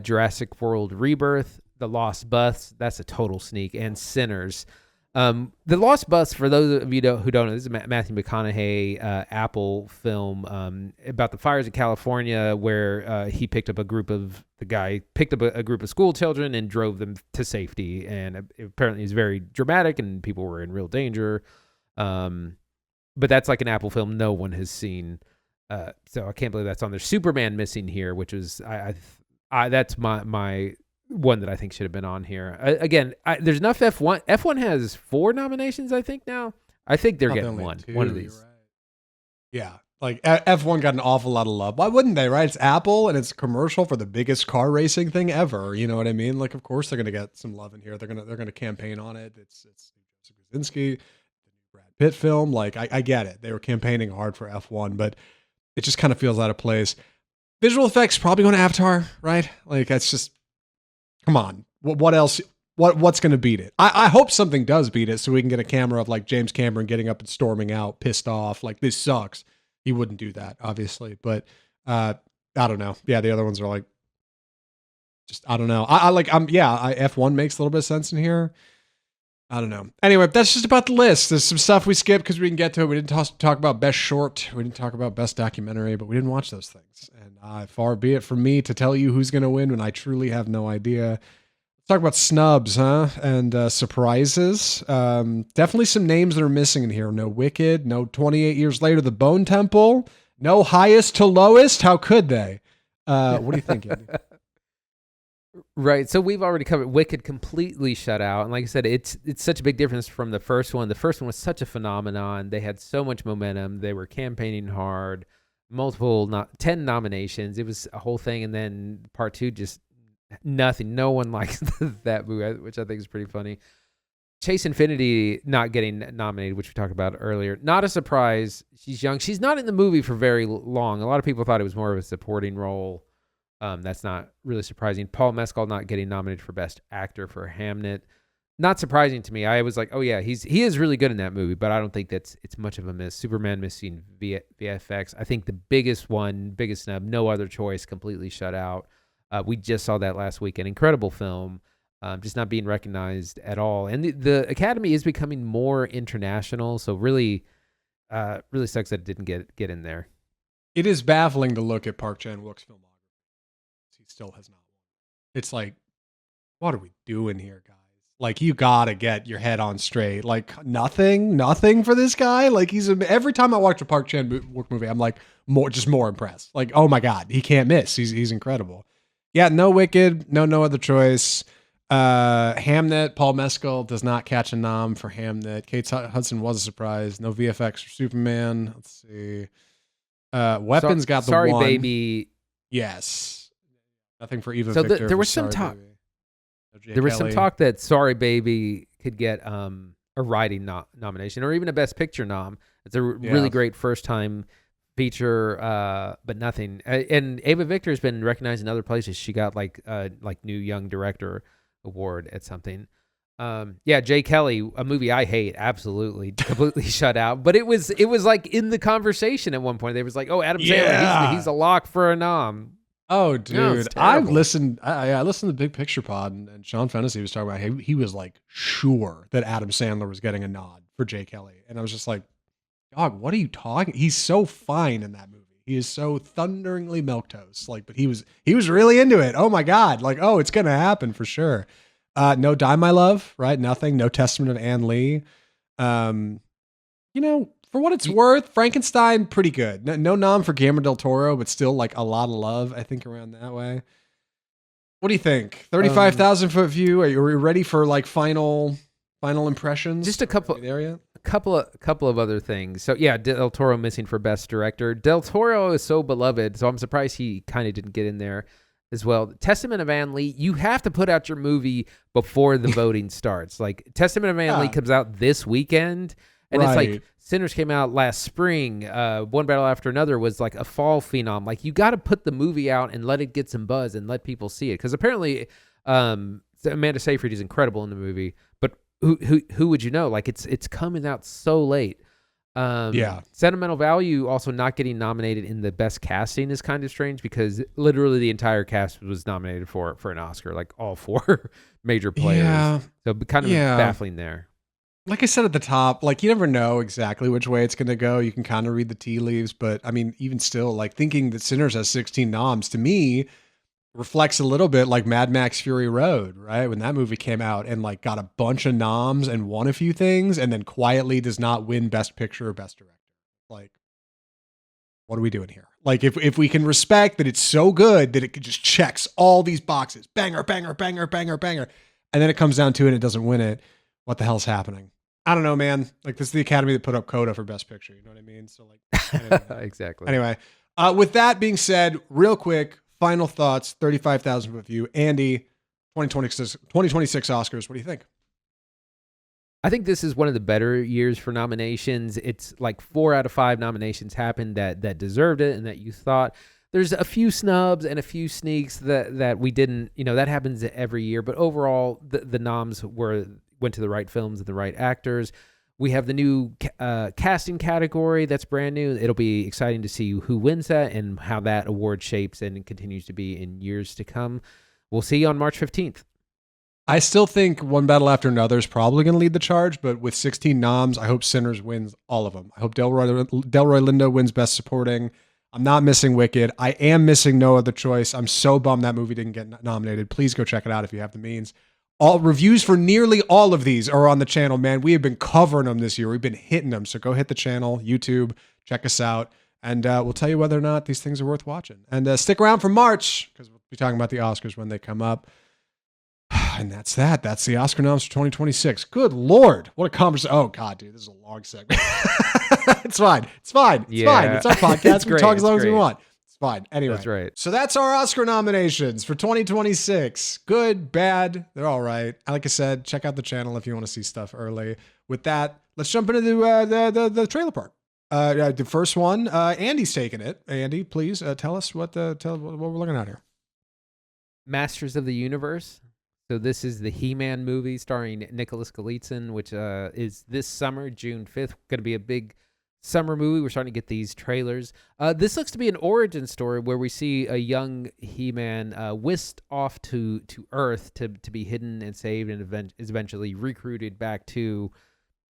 Jurassic World Rebirth, The Lost Bus, that's a total sneak, and Sinners. The Lost Bus, for those of you who don't know, this is a Matthew McConaughey Apple film about the fires in California, where he picked up a group of school children and drove them to safety, and apparently it's very dramatic and people were in real danger. But that's like an Apple film no one has seen. So I can't believe that's on there. Superman missing here, which is that's my one that I think should have been on here. Again, there's enough F1. F1 has 4 nominations, I think now. I think they're getting one of these. Right. Yeah, like F1 got an awful lot of love. Why wouldn't they? Right? It's Apple, and it's a commercial for the biggest car racing thing ever. You know what I mean? Like, of course they're gonna get some love in here. They're gonna campaign on it. It's Krasinski, the Brad Pitt film. Like, I get it. They were campaigning hard for F1, but it just kind of feels out of place. Visual effects probably going to Avatar, right? Like, that's just, come on. What else? What's going to beat it? I hope something does beat it, so we can get a camera of like James Cameron getting up and storming out, pissed off, like, this sucks. He wouldn't do that, obviously, but I don't know. Yeah, the other ones are like, just, I don't know. F1 makes a little bit of sense in here. I don't know. Anyway, that's just about the list. There's some stuff we skipped because we didn't get to it. We didn't talk about best short. We didn't talk about best documentary, but we didn't watch those things. And far be it from me to tell you who's going to win when I truly have no idea. Let's talk about snubs, huh? And surprises. Definitely some names that are missing in here. No Wicked. No 28 Years Later, The Bone Temple. No Highest to Lowest. How could they? What do you think, Andy? Right, so we've already covered Wicked, completely shut out, and like I said, it's such a big difference from the first one. The first one was such a phenomenon. They had so much momentum. They were campaigning hard, 10 nominations. It was a whole thing, and then part 2, just nothing. No one likes that movie, which I think is pretty funny. Chase Infinity not getting nominated, which we talked about earlier. Not a surprise. She's young. She's not in the movie for very long. A lot of people thought it was more of a supporting role. That's not really surprising. Paul Mescal not getting nominated for Best Actor for Hamnet. Not surprising to me. I was like, oh yeah, he is really good in that movie, but I don't think it's much of a miss. Superman missing VFX. I think the biggest snub, No Other Choice, completely shut out. We just saw that last week. An incredible film, just not being recognized at all. And the Academy is becoming more international, so really sucks that it didn't get in there. It is baffling to look at Park Chan-wook's filmography. He still has not won. It's like, what are we doing here, guys? Like, you gotta get your head on straight. Like, nothing for this guy. Like, every time I watch a Park Chan-wook movie, I'm like more impressed. Like, oh my God, he can't miss. He's incredible. Yeah, no Wicked, no Other Choice. Hamnet, Paul Mescal does not catch a nom for Hamnet. Kate Hudson was a surprise. No VFX for Superman. Let's see. Weapons got the Sorry one. Baby. Yes. Nothing for Eva So Victor. there was some talk. There was some talk that Sorry Baby could get a writing nomination or even a Best Picture nom. It's a really great first time feature, but nothing. And Ava Victor has been recognized in other places. She got like New Young Director Award at something. Jay Kelly, a movie I hate, absolutely completely shut out. But it was like in the conversation at one point. They was like, "Oh, Adam Sandler, he's a lock for a nom." Oh, dude, I've listened. I listened to Big Picture Pod, and Sean Fennessy was talking about. He was like sure that Adam Sandler was getting a nod for Jay Kelly, and I was just like, "Dog, what are you talking? He's so fine in that movie. He is so thunderingly milquetoast. Like, but he was really into it. Oh my god, like, oh, it's gonna happen for sure." No Die My Love, right? Nothing. No Testament of Ann Lee. For what it's worth, Frankenstein, pretty good. No nom for Guillermo Del Toro, but still like a lot of love, I think, around that way. What do you think? 35,000 foot view. Are you ready for like final impressions? Just a couple of other things. So yeah, Del Toro missing for Best Director. Del Toro is so beloved, so I'm surprised he kind of didn't get in there as well. Testament of Ann Lee, you have to put out your movie before the voting starts. Like Testament of Ann Lee comes out this weekend, and it's like Sinners came out last spring. One Battle After Another was like a fall phenom. Like you got to put the movie out and let it get some buzz and let people see it. Because apparently, Amanda Seyfried is incredible in the movie, but who would you know? Like it's coming out so late. Sentimental Value also not getting nominated in the best casting is kind of strange because literally the entire cast was nominated for an Oscar, like all four major players. So kind of baffling there. Like I said at the top, like you never know exactly which way it's going to go. You can kind of read the tea leaves, but I mean, even still, like thinking that Sinners has 16 noms to me reflects a little bit like Mad Max Fury Road, right? When that movie came out and like got a bunch of noms and won a few things and then quietly does not win Best Picture or Best Director. Like, what are we doing here? Like if we can respect that it's so good that it just checks all these boxes, banger, banger, banger, banger, banger, and then it comes down to it and it doesn't win it, what the hell's happening? I don't know, man. Like this is the Academy that put up Coda for Best Picture. You know what I mean? So like, exactly. Anyway, with that being said, real quick, final thoughts, 35,000 foot view. Andy, 2026 Oscars. What do you think? I think this is one of the better years for nominations. It's like 4 out of 5 nominations happened that deserved it and that you thought. There's a few snubs and a few sneaks that we didn't, that happens every year. But overall, the noms went to the right films and the right actors. We have the new casting category that's brand new. It'll be exciting to see who wins that and how that award shapes and continues to be in years to come. We'll see on March 15th. I still think One Battle After Another is probably going to lead the charge, but with 16 noms, I hope Sinners wins all of them. I hope Delroy Lindo wins Best Supporting. I'm not missing Wicked. I am missing No Other Choice. I'm so bummed that movie didn't get nominated. Please go check it out if you have the means. All reviews for nearly all of these are on the channel, man. We have been covering them this year. We've been hitting them. So go hit the channel, YouTube, check us out, and we'll tell you whether or not these things are worth watching. And stick around for March because we'll be talking about the Oscars when they come up. And that's that. That's the Oscar noms for 2026. Good Lord. What a conversation. Oh, God, dude. This is a long segment. It's fine. It's fine. It's fine. It's our podcast. We talk as long as we want. It's fine. Anyway. That's right. So that's our Oscar nominations for 2026. Good, bad. They're all right. Like I said, check out the channel if you want to see stuff early. With that, let's jump into the trailer park. The first one, Andy's taking it. Andy, please tell us what we're looking at here. Masters of the Universe. So this is the He-Man movie starring Nicholas Galitzin, which is this summer, June 5th. Going to be a big summer movie. We're starting to get these trailers. This looks to be an origin story where we see a young He-Man whisked off to Earth to be hidden and saved and is eventually recruited back to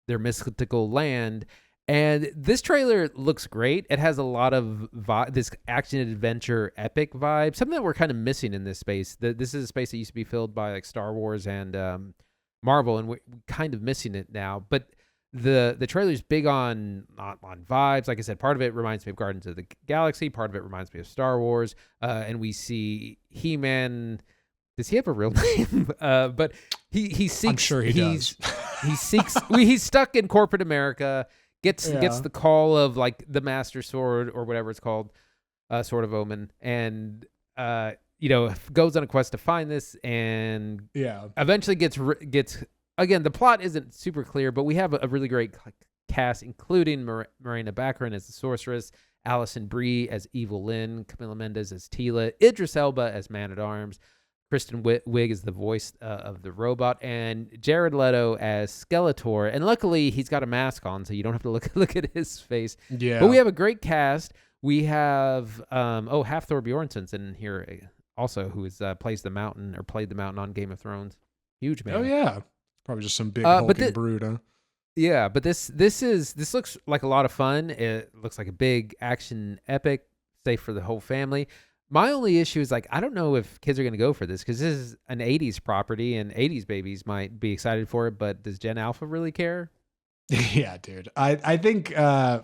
their mystical land. And this trailer looks great. It has a lot of this action-adventure epic vibe, something that we're kind of missing in this space. This is a space that used to be filled by like Star Wars and Marvel, and we're kind of missing it now. But the trailer is big on vibes. Like I said, part of it reminds me of Guardians of the Galaxy. Part of it reminds me of Star Wars. And we see He-Man does he have a real name? But he seeks. I'm sure he does. He seeks. He's stuck in corporate America. Gets the call of like the Master Sword or whatever it's called, Sword of Omen, and goes on a quest to find this, and eventually gets. Again, the plot isn't super clear, but we have a really great cast, including Morena Baccarin as the sorceress, Alison Brie as Evil Lynn, Camila Mendes as Tila, Idris Elba as Man-at-Arms, Kristen Wiig is the voice of the robot, and Jared Leto as Skeletor. And luckily, he's got a mask on, so you don't have to look at his face. Yeah. But we have a great cast. We have Hafthor Bjornsson's in here also, who plays the Mountain or played the Mountain on Game of Thrones. Huge man. Oh yeah, probably just some big hulking brood, huh? Yeah, but this looks like a lot of fun. It looks like a big action epic, safe for the whole family. My only issue is, like, I don't know if kids are going to go for this because this is an 80s property and 80s babies might be excited for it, but does Gen Alpha really care? Yeah, dude. I think,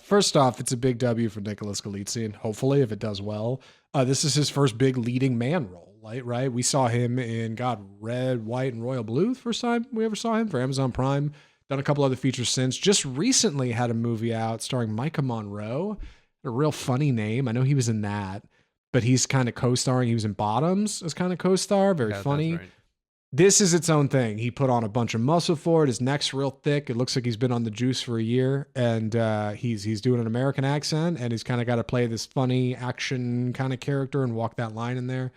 first off, it's a big W for Nicholas Galitzine, hopefully, if it does well. This is his first big leading man role, right? We saw him in, Red, White, and Royal Blue the first time we ever saw him for Amazon Prime. Done a couple other features since. Just recently had a movie out starring Micah Monroe, a real funny name. I know he was in that. But he's kind of co-starring. He was in Bottoms as kind of co-star. Very funny. Right. This is its own thing. He put on a bunch of muscle for it. His neck's real thick. It looks like he's been on the juice for a year. And he's doing an American accent. And he's kind of got to play this funny action kind of character and walk that line in there.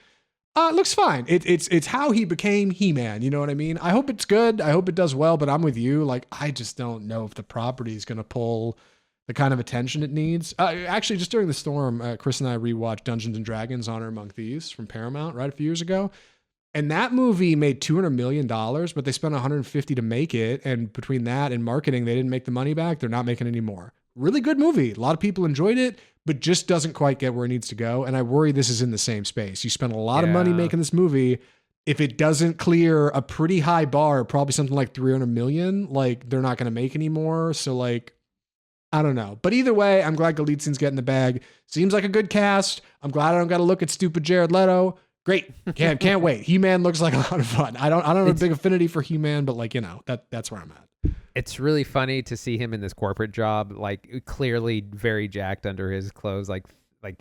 It looks fine. It's how he became He-Man. You know what I mean? I hope it's good. I hope it does well. But I'm with you. Like, I just don't know if the property is going to pull the kind of attention it needs. Actually, just during the storm, Chris and I rewatched Dungeons and Dragons: Honor Among Thieves from Paramount, right, a few years ago. And that movie made $200 million, but they spent $150 to make it. And between that and marketing, they didn't make the money back. They're not making any more. Really good movie. A lot of people enjoyed it, but just doesn't quite get where it needs to go. And I worry this is in the same space. You spent a lot of money making this movie. If it doesn't clear a pretty high bar, probably something like 300 million, like they're not going to make any more. So like, I don't know. But either way, I'm glad Galitzine's getting the bag. Seems like a good cast. I'm glad I don't got to look at stupid Jared Leto. Great. Can't wait. He-Man looks like a lot of fun. I don't have a big affinity for He-Man, but like, that's where I'm at. It's really funny to see him in this corporate job, like clearly very jacked under his clothes, like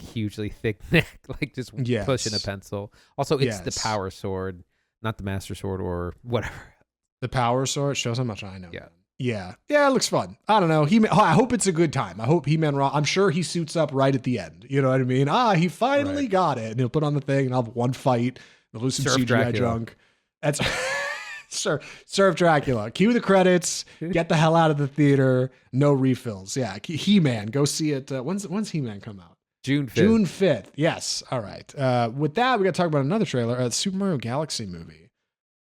hugely thick neck, like just pushing a pencil. Also, it's the power sword, not the master sword or whatever. The power sword shows how much I know. Yeah, it looks fun. I don't know. I hope it's a good time. I hope He-Man Raw. I'm sure he suits up right at the end. You know what I mean? He finally got it. And he'll put on the thing and I'll have one fight. They'll lose some CGI junk. That's Surf Dracula. Cue the credits. Get the hell out of the theater. No refills. Yeah, He-Man. Go see it. When's He-Man come out? June 5th. June 5th. Yes. All right. With that, we got to talk about another trailer. The Super Mario Galaxy movie.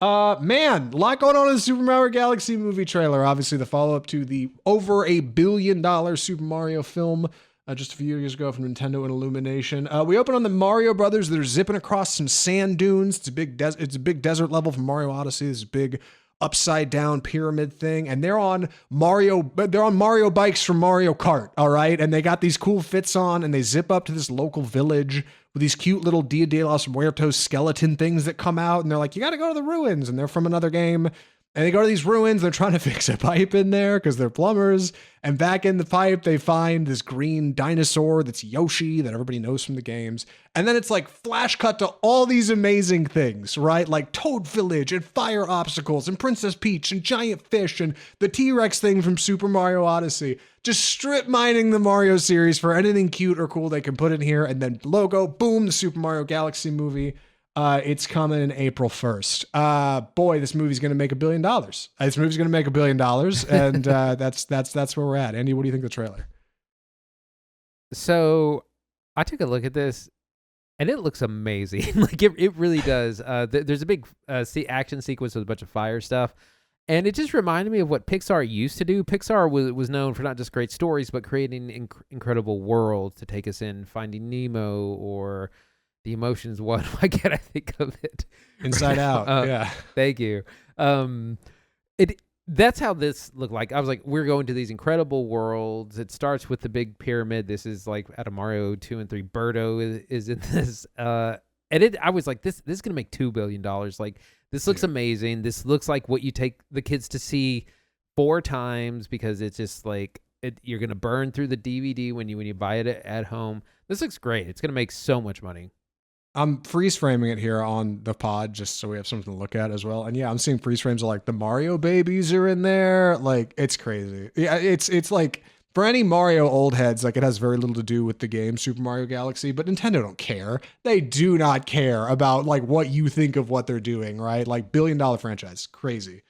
Man, a lot going on in the Super Mario Galaxy movie trailer. Obviously, the follow-up to the over $1 billion Super Mario film just a few years ago from Nintendo and Illumination. We open on the Mario Brothers that are zipping across some sand dunes. It's a big desert level from Mario Odyssey. This big upside down pyramid thing, and they're on Mario bikes from Mario Kart. All right, and they got these cool fits on, and they zip up to this local village with these cute little Dia de los Muertos skeleton things that come out, and they're like, you got to go to the ruins, and they're from another game. And they go to these ruins, they're trying to fix a pipe in there because they're plumbers. And back in the pipe, they find this green dinosaur that's Yoshi that everybody knows from the games. And then it's like flash cut to all these amazing things, right? Like Toad Village and fire obstacles and Princess Peach and giant fish and the T-Rex thing from Super Mario Odyssey. Just strip mining the Mario series for anything cute or cool they can put in here. And then logo, boom, the Super Mario Galaxy movie. It's coming April 1st. Boy, this movie's going to make $1 billion. This movie's going to make $1 billion. And that's where we're at. Andy, what do you think of the trailer? So I took a look at this and it looks amazing. Like it really does. There's a big action sequence with a bunch of fire stuff. And it just reminded me of what Pixar used to do. Pixar was known for not just great stories, but creating incredible worlds to take us in. Finding Nemo or The Emotions. What I think of it. Inside Out. Yeah. Thank you. That's how this looked like. I was like, we're going to these incredible worlds. It starts with the big pyramid. This is like out of Mario 2 and 3. Birdo is in this. And I was like, this is gonna make $2 billion. Like, this looks amazing. This looks like what you take the kids to see 4 times, because it's just like you're gonna burn through the DVD when you buy it at home. This looks great. It's gonna make so much money. I'm freeze framing it here on the pod just so we have something to look at as well. And yeah, I'm seeing freeze frames of like the Mario babies are in there. Like, it's crazy. Yeah, it's like, for any Mario old heads, like, it has very little to do with the game Super Mario Galaxy, but Nintendo don't care. They do not care about like what you think of what they're doing, right? Like, billion-dollar franchise, crazy.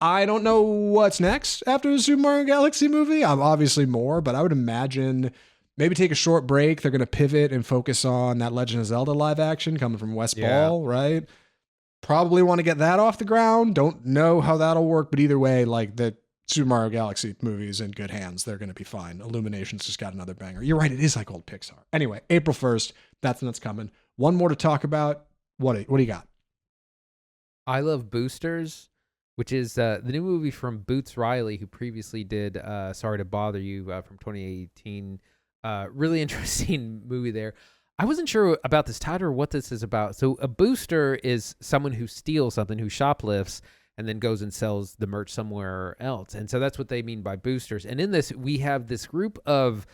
I don't know what's next after the Super Mario Galaxy movie. I'm obviously more, but I would imagine maybe take a short break. They're going to pivot and focus on that Legend of Zelda live action coming from West Ball, right? Probably want to get that off the ground. Don't know how that'll work, but either way, like, the Super Mario Galaxy movie is in good hands. They're going to be fine. Illumination's just got another banger. You're right. It is like old Pixar. Anyway, April 1st. That's when it's coming. One more to talk about. What do you got? I Love Boosters, which is the new movie from Boots Riley, who previously did Sorry to Bother You from 2018. Really interesting movie there. I wasn't sure about this title or what this is about. So a booster is someone who steals something, who shoplifts, and then goes and sells the merch somewhere else. And so that's what they mean by boosters. And in this, we have this group of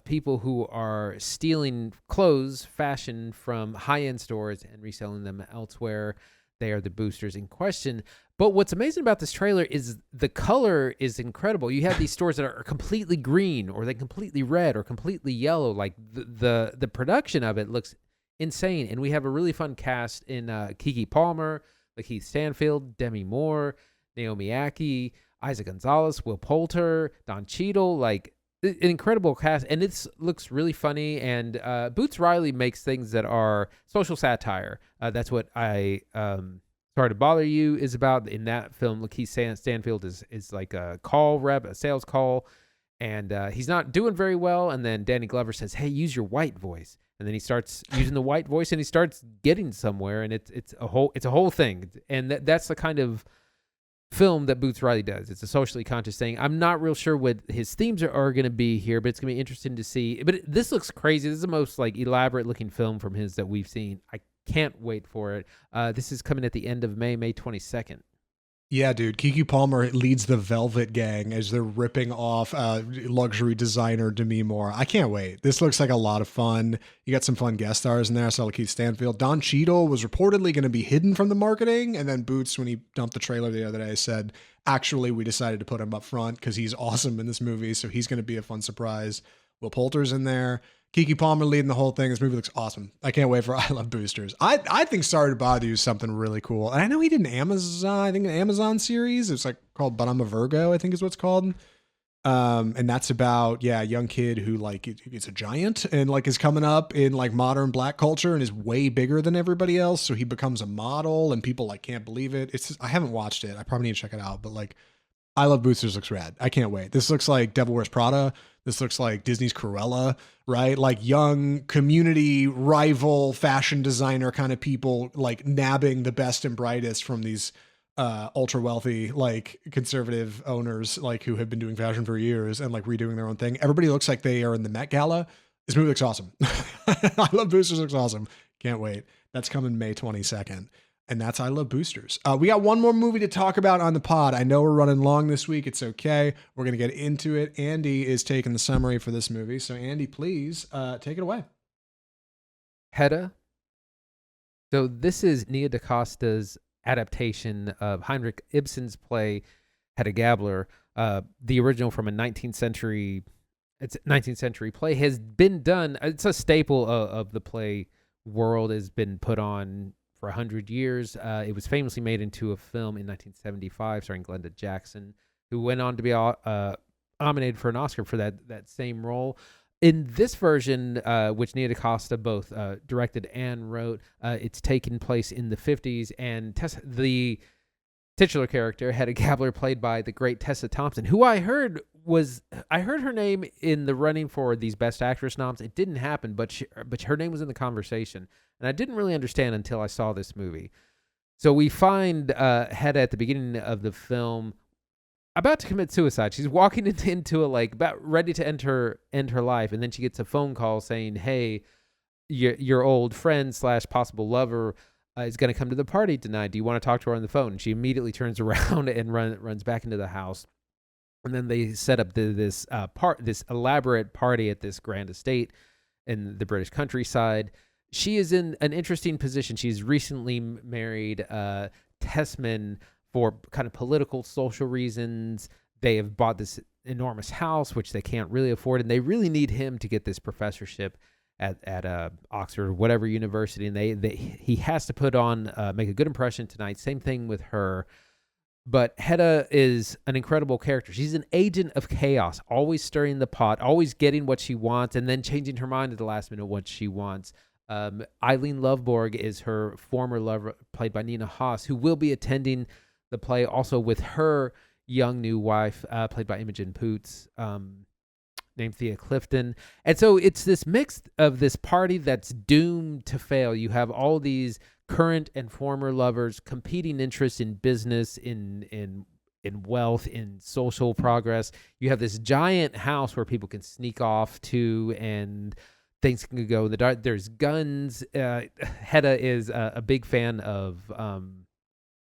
people who are stealing clothes, fashion from high-end stores and reselling them elsewhere. They are the boosters in question. But what's amazing about this trailer is the color is incredible. You have these stores that are completely green, or they completely red, or completely yellow. Like, the production of it looks insane. And we have a really fun cast in Keke Palmer, Lakeith Stanfield, Demi Moore, Naomi Ackie, Isaac Gonzalez, Will Poulter, Don Cheadle. Like, an incredible cast, and it looks really funny. And Boots Riley makes things that are social satire. That's what Sorry to Bother You is about. In that film, Lakeith Stanfield is like a call rep, a sales call, and he's not doing very well. And then Danny Glover says, "Hey, use your white voice." And then he starts using the white voice, and he starts getting somewhere. And it's a whole thing. And that's the kind of film that Boots Riley does. It's a socially conscious thing. I'm not real sure what his themes are going to be here, but it's going to be interesting to see. But this looks crazy. This is the most like elaborate looking film from his that we've seen. I can't wait for it. This is coming at the end of May 22nd. Yeah, dude. Keke Palmer leads the Velvet Gang as they're ripping off luxury designer Demi Moore. I can't wait. This looks like a lot of fun. You got some fun guest stars in there. I saw Lakeith Stanfield. Don Cheadle was reportedly going to be hidden from the marketing, and then Boots, when he dumped the trailer the other day, said, actually, we decided to put him up front because he's awesome in this movie, so he's going to be a fun surprise. Will Poulter's in there. Keke Palmer leading the whole thing. This movie looks awesome. I can't wait for I Love Boosters. I think Sorry to Bother You is something really cool. And I know he did an Amazon series. It's like called But I'm a Virgo, I think is what it's called. And that's about, a young kid who like is a giant and like is coming up in like modern Black culture and is way bigger than everybody else. So he becomes a model and people like can't believe it. It's just, I haven't watched it. I probably need to check it out, but like I Love Boosters looks rad. I can't wait. This looks like Devil Wears Prada. This looks like Disney's Cruella, right? Like young community rival fashion designer kind of people like nabbing the best and brightest from these ultra wealthy, like conservative owners, like who have been doing fashion for years and like redoing their own thing. Everybody looks like they are in the Met Gala. This movie looks awesome. I Love Boosters looks awesome. Can't wait. That's coming May 22nd. And that's I Love Boosters. We got one more movie to talk about on the pod. I know we're running long this week. It's okay. We're going to get into it. Andy is taking the summary for this movie. So Andy, please take it away. Hedda. So this is Nia DaCosta's adaptation of Heinrich Ibsen's play Hedda Gabler. The original from a 19th century play has been done. It's a staple of the play world, has been put on for 100 years. It was famously made into a film in 1975 starring Glenda Jackson, who went on to be nominated for an Oscar for that same role. In this version, which Nia DaCosta both directed and wrote, it's taken place in the 50s, and the titular character, Hedda Gabler, played by the great Tessa Thompson, who I heard her name in the running for these Best Actress noms. It didn't happen, but her name was in the conversation, and I didn't really understand until I saw this movie. So we find Hedda at the beginning of the film about to commit suicide. She's walking into a about ready to end her life, and then she gets a phone call saying, "Hey, your old friend / possible lover is going to come to the party tonight. Do you want to talk to her on the phone? And she immediately turns around and runs back into the house. And then they set up this elaborate party at this grand estate in the British countryside. She is in an interesting position. She's recently married Tessman for kind of political, social reasons. They have bought this enormous house, which they can't really afford, and they really need him to get this professorship at Oxford or whatever university. And he has to put on make a good impression tonight. Same thing with her. But Hedda is an incredible character. She's an agent of chaos, always stirring the pot, always getting what she wants, and then changing her mind at the last minute what she wants. Eileen Lovborg is her former lover, played by Nina Haas, who will be attending the play also with her young new wife, played by Imogen Poots, named Thea Clifton. And so it's this mix of this party that's doomed to fail. You have all these current and former lovers, competing interests in business, in wealth, in social progress. You have this giant house where people can sneak off to, and things can go in the dark. There's guns. Hedda is a big fan of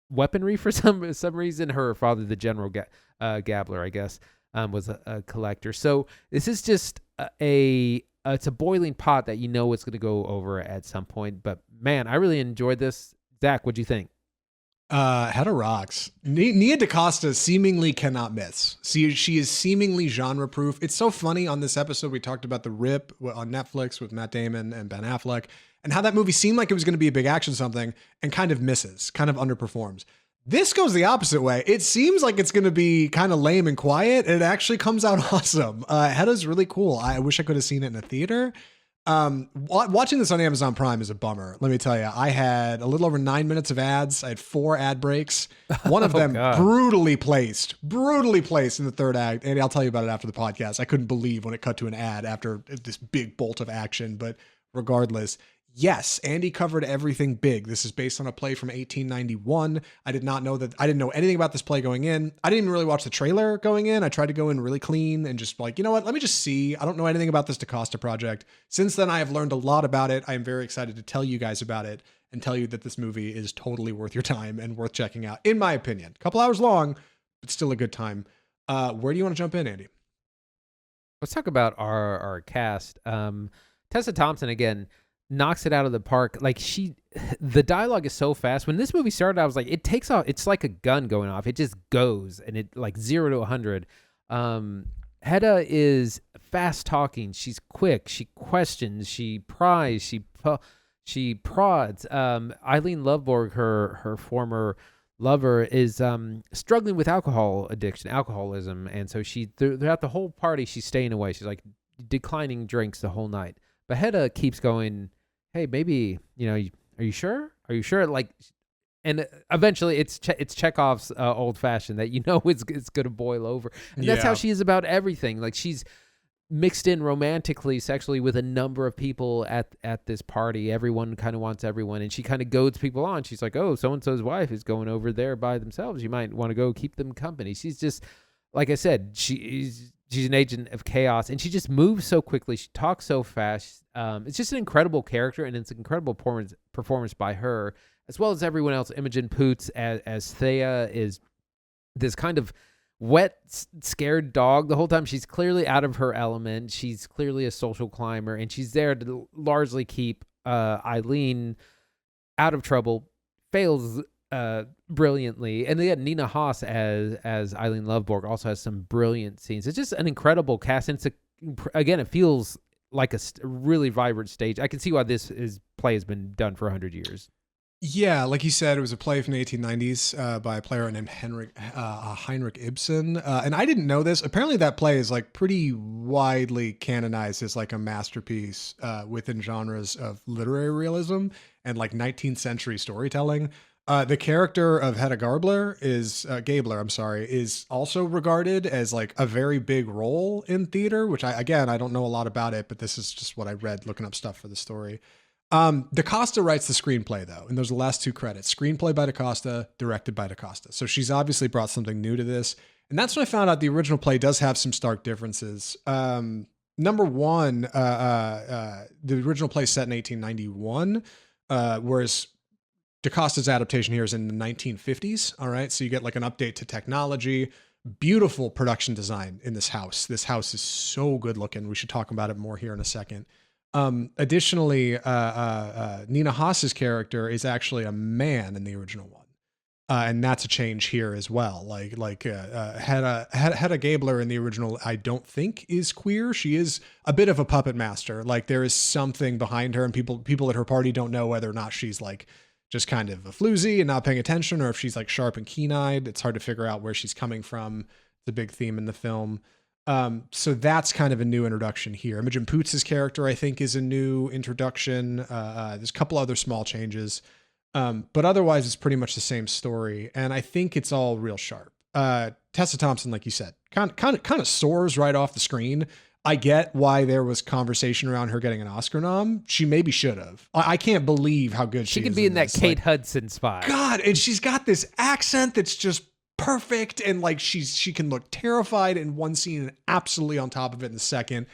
weaponry for some reason. Her father, the General Gabler, I guess, was a collector. So this is just it's a boiling pot that you know it's going to go over at some point. But man, I really enjoyed this. Zach, what'd you think? Hedda rocks. Nia DaCosta seemingly cannot miss. See, she is seemingly genre proof. It's so funny on this episode. We talked about The Rip on Netflix with Matt Damon and Ben Affleck, and how that movie seemed like it was going to be a big action something and kind of misses, kind of underperforms. This goes the opposite way. It seems like it's going to be kind of lame and quiet, and it actually comes out awesome. Hedda's really cool. I wish I could have seen it in a theater. Watching this on Amazon Prime is a bummer. Let me tell you, I had a little over 9 minutes of ads. I had 4 ad breaks. One of them brutally placed in the third act. And I'll tell you about it after the podcast. I couldn't believe when it cut to an ad after this big bolt of action, but regardless, yes, Andy covered everything big. This is based on a play from 1891. I didn't know anything about this play going in. I didn't even really watch the trailer going in. I tried to go in really clean and just like, you know what? Let me just see. I don't know anything about this DaCosta project. Since then, I have learned a lot about it. I am very excited to tell you guys about it and tell you that this movie is totally worth your time and worth checking out, in my opinion. A couple hours long, but still a good time. Where do you want to jump in, Andy? Let's talk about our cast. Tessa Thompson, again, knocks it out of the park. Like the dialogue is so fast. When this movie started, I was like, it takes off. It's like a gun going off. It just goes, and it like 0 to 100. Hedda is fast talking. She's quick. She questions. She pries. She prods. Eileen Lovborg, her former lover, is struggling with alcoholism, and so she throughout the whole party she's staying away. She's like declining drinks the whole night. But Hedda keeps going, hey, maybe, are you sure? Are you sure? Like, and eventually it's Chekhov's old fashioned that, it's going to boil over. And that's how she is about everything. Like, she's mixed in romantically, sexually with a number of people at this party. Everyone kind of wants everyone. And she kind of goads people on. She's like, oh, so-and-so's wife is going over there by themselves. You might want to go keep them company. She's just, like I said, she's an agent of chaos, and she just moves so quickly. She talks so fast. It's just an incredible character, and it's an incredible performance by her, as well as everyone else. Imogen Poots as Thea is this kind of wet, scared dog the whole time. She's clearly out of her element. She's clearly a social climber, and she's there to largely keep Eileen out of trouble. Fails brilliantly. And then Nina Haas as Eileen Lovborg also has some brilliant scenes. It's just an incredible cast, and it feels like a really vibrant stage. I can see why this play has been done for 100 years. Yeah, like you said, it was a play from the 1890s by a player named Heinrich Ibsen. And I didn't know this. Apparently that play is like pretty widely canonized as like a masterpiece within genres of literary realism and like 19th century storytelling. The character of Hedda Gabler is also regarded as like a very big role in theater, which I don't know a lot about it, but this is just what I read looking up stuff for the story. DaCosta writes the screenplay though, and those are the last 2 credits. Screenplay by DaCosta, directed by DaCosta. So she's obviously brought something new to this. And that's when I found out the original play does have some stark differences. Number one, the original play set in 1891, whereas DaCosta's adaptation here is in the 1950s. All right. So you get like an update to technology, beautiful production design in this house. This house is so good looking. We should talk about it more here in a second. Additionally, Nina Haas's character is actually a man in the original one. And that's a change here as well. Hedda Gabler in the original, I don't think is queer. She is a bit of a puppet master. Like there is something behind her, and people at her party don't know whether or not she's like just kind of a floozy and not paying attention, or if she's like sharp and keen-eyed. It's hard to figure out where she's coming from. It's a big theme in the film. So that's kind of a new introduction here. Imogen Poots' character, I think, is a new introduction. There's a couple other small changes. But otherwise, it's pretty much the same story, and I think it's all real sharp. Tessa Thompson, like you said, kind of soars right off the screen. I get why there was conversation around her getting an Oscar nom. She maybe should have. I can't believe how good she is. She can be in that Kate Hudson spot. God, and she's got this accent that's just perfect, and like she can look terrified in one scene and absolutely on top of it in the second.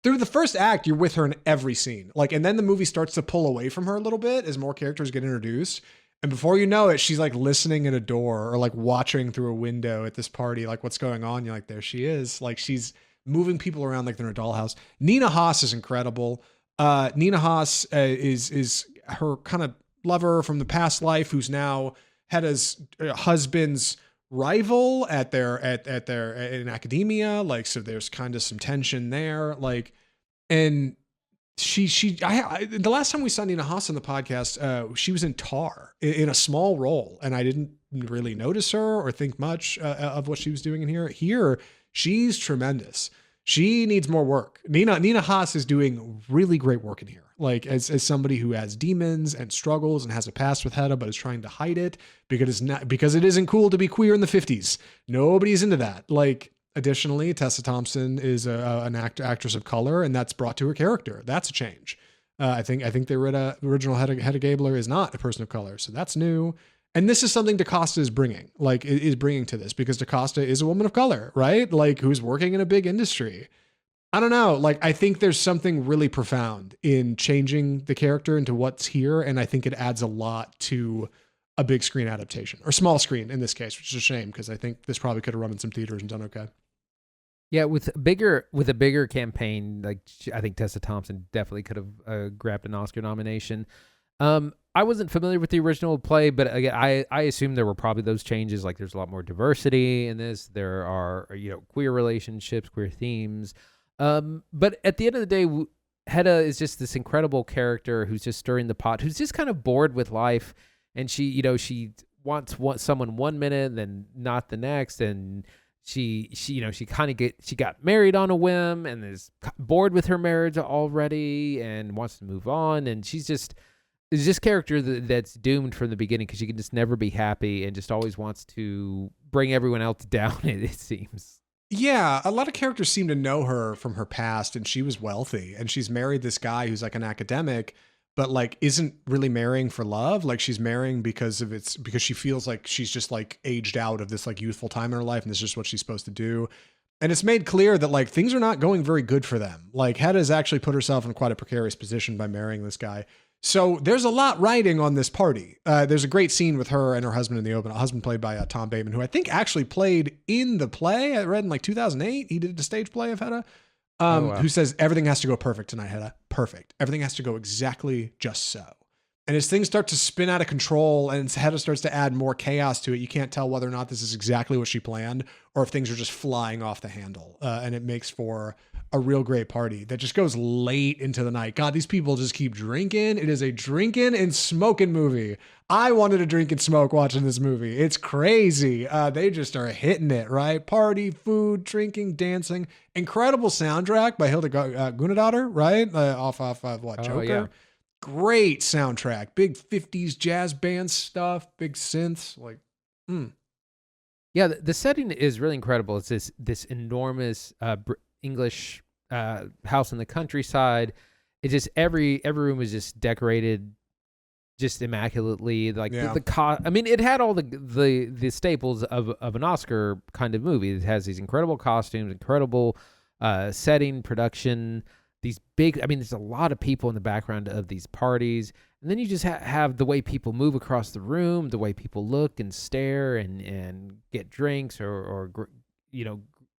Through the first act, you're with her in every scene. Like, and then the movie starts to pull away from her a little bit as more characters get introduced. And before you know it, she's like listening at a door or like watching through a window at this party, like what's going on. You're like, there she is. Like she's moving people around like they're in a dollhouse. Nina Haas is incredible. Nina Haas is her kind of lover from the past life, who's now Hedda's husband's rival in academia. Like, so there's kind of some tension there. Like, and the last time we saw Nina Haas on the podcast, she was in Tar in a small role, and I didn't really notice her or think much of what she was doing in here. Here, she's tremendous. She needs more work. Nina Haas is doing really great work in here. Like as somebody who has demons and struggles and has a past with Hedda, but is trying to hide it because it isn't cool to be queer in the 50s. Nobody's into that. Like, additionally, Tessa Thompson is an actress of color, and that's brought to her character. That's a change. I think the original Hedda Gabler is not a person of color, so that's new. And this is something DaCosta is bringing to this, because DaCosta is a woman of color, right? Like, who's working in a big industry. I don't know. Like, I think there's something really profound in changing the character into what's here. And I think it adds a lot to a big screen adaptation, or small screen in this case, which is a shame, because I think this probably could have run in some theaters and done okay. Yeah, with a bigger campaign, like I think Tessa Thompson definitely could have grabbed an Oscar nomination. I wasn't familiar with the original play, but again, I assume there were probably those changes. Like, there's a lot more diversity in this. There are, queer relationships, queer themes. But at the end of the day, Hedda is just this incredible character who's just stirring the pot, who's just kind of bored with life, and she wants someone 1 minute, then not the next, and she got married on a whim and is bored with her marriage already and wants to move on, and she's just is this character that's doomed from the beginning, because she can just never be happy and just always wants to bring everyone else down. It seems. Yeah, a lot of characters seem to know her from her past, and she was wealthy, and she's married this guy who's like an academic, but like isn't really marrying for love. Like, she's marrying because she feels like she's just like aged out of this like youthful time in her life, and this is just what she's supposed to do. And it's made clear that like things are not going very good for them. Like, Hedda has actually put herself in quite a precarious position by marrying this guy. So there's a lot riding on this party. There's a great scene with her and her husband in the open. A husband played by Tom Bateman, who I think actually played in the play. I read in like 2008. He did a stage play of Hedda. Who says everything has to go perfect tonight, Hedda. Perfect. Everything has to go exactly just so. And as things start to spin out of control and Hedda starts to add more chaos to it, you can't tell whether or not this is exactly what she planned or if things are just flying off the handle. And it makes for a real great party that just goes late into the night. God, these people just keep drinking. It is a drinking and smoking movie. I wanted to drink and smoke watching this movie. It's crazy. They just are hitting it, right? Party, food, drinking, dancing. Incredible soundtrack by Hilda Guðnadóttir, right? Off what, Joker? Yeah. Great soundtrack. Big 50s jazz band stuff, big synths. Like, Yeah, the setting is really incredible. It's this enormous English house in the countryside. It just every room is just decorated just immaculately. Like, yeah. I mean, it had all the staples of an Oscar kind of movie. It has these incredible costumes, incredible setting, production, these big, I mean, there's a lot of people in the background of these parties. And then you just have the way people move across the room, the way people look and stare and get drinks or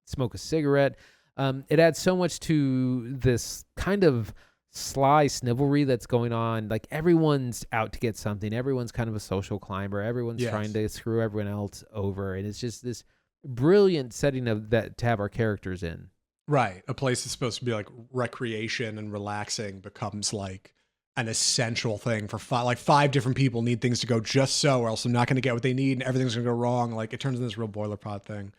smoke a cigarette. It adds so much to this kind of sly snivelry that's going on. Like everyone's out to get something. Everyone's kind of a social climber. Everyone's trying to screw everyone else over. And it's just this brilliant setting of that to have our characters in. Right. A place that's supposed to be like recreation and relaxing becomes like an essential thing for five different people need things to go just so, or else I'm not going to get what they need and everything's going to go wrong. Like it turns into this real boilerpot thing.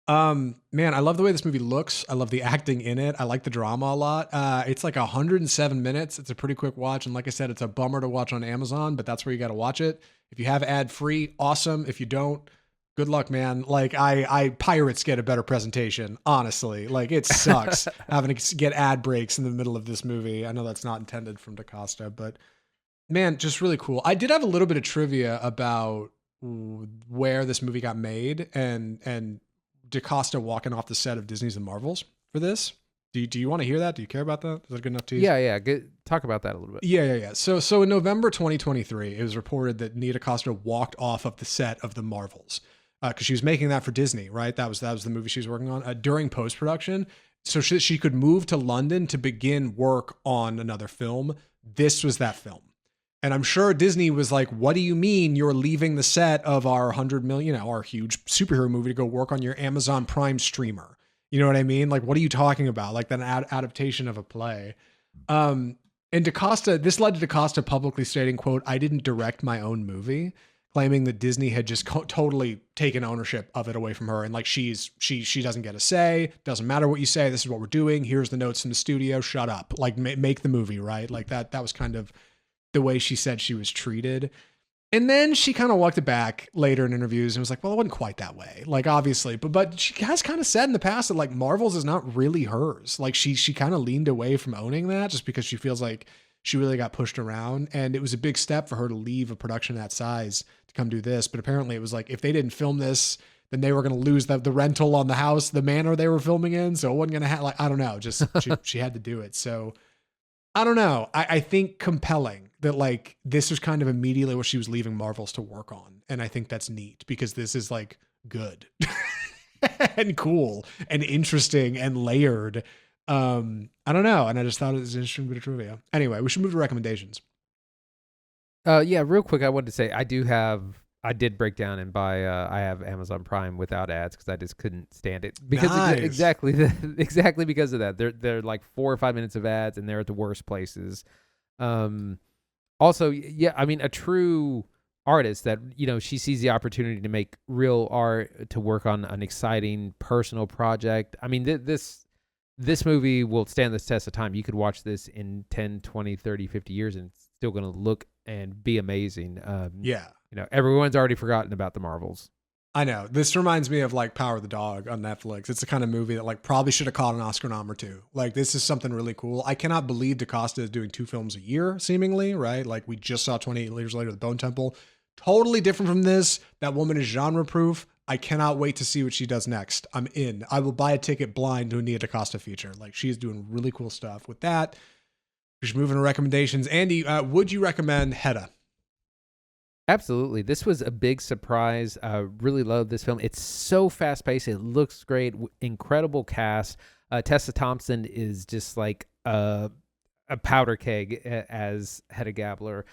Man, I love the way this movie looks. I love the acting in it. I like the drama a lot. It's like 107 minutes. It's a pretty quick watch. And like I said, it's a bummer to watch on Amazon, but that's where you got to watch it. If you have ad free, awesome. If you don't, good luck, man. Like I pirates get a better presentation, honestly. Like it sucks having to get ad breaks in the middle of this movie. I know that's not intended from DaCosta, but man, just really cool. I did have a little bit of trivia about where this movie got made and DaCosta walking off the set of Disney's The Marvels for this. Do you want to hear that? Do you care about that? Is that good enough to you? Yeah. Good. Talk about that a little bit. Yeah. So in November 2023, it was reported that Nia DaCosta walked off of the set of The Marvels. Because she was making that for Disney, right? That was the movie she was working on during post-production. So she could move to London to begin work on another film. This was that film. And I'm sure Disney was like, what do you mean you're leaving the set of our 100 million, our huge superhero movie to go work on your Amazon Prime streamer? You know what I mean? Like, what are you talking about? Like that adaptation of a play. And DaCosta, this led to DaCosta publicly stating, quote, "I didn't direct my own movie," claiming that Disney had just totally taken ownership of it away from her. And like, she doesn't get a say. Doesn't matter what you say. This is what we're doing. Here's the notes from the studio. Shut up. Like make the movie, right? Like that was kind of the way she said she was treated. And then she kind of walked it back later in interviews and was like, well, it wasn't quite that way. Like obviously, but she has kind of said in the past that like Marvel's is not really hers. Like she kind of leaned away from owning that just because she feels like she really got pushed around. And it was a big step for her to leave a production that size to come do this. But apparently it was like, if they didn't film this, then they were going to lose the rental on the house, the manor they were filming in. So it wasn't going to have, like, I don't know, just she had to do it. So I don't know. I think compelling that like this was kind of immediately what she was leaving Marvel's to work on. And I think that's neat because this is like good and cool and interesting and layered. I don't know. And I just thought it was an interesting bit of trivia. Anyway, we should move to recommendations. Yeah, real quick, I wanted to say I did break down and buy. I have Amazon Prime without ads because I just couldn't stand it because exactly because of that. They're like 4 or 5 minutes of ads and they're at the worst places. Also, yeah, I mean, a true artist that she sees the opportunity to make real art, to work on an exciting personal project. I mean, this movie will stand the test of time. You could watch this in 10, 20, 30, 50 years and it's still going to look and be amazing. Yeah. Everyone's already forgotten about the Marvels. I know. This reminds me of like Power of the Dog on Netflix. It's the kind of movie that like probably should have caught an Oscar nom or two. Like this is something really cool. I cannot believe DaCosta is doing 2 films a year, seemingly, right? Like we just saw 28 Years Later, The Bone Temple. Totally different from this. That woman is genre proof. I cannot wait to see what she does next. I'm in. I will buy a ticket blind to a Nia DaCosta feature. Like she is doing really cool stuff. With that, we should move into recommendations. Andy, would you recommend Hedda? Absolutely. This was a big surprise. Really love this film. It's so fast paced. It looks great. Incredible cast. Tessa Thompson is just like a powder keg as Hedda Gabler.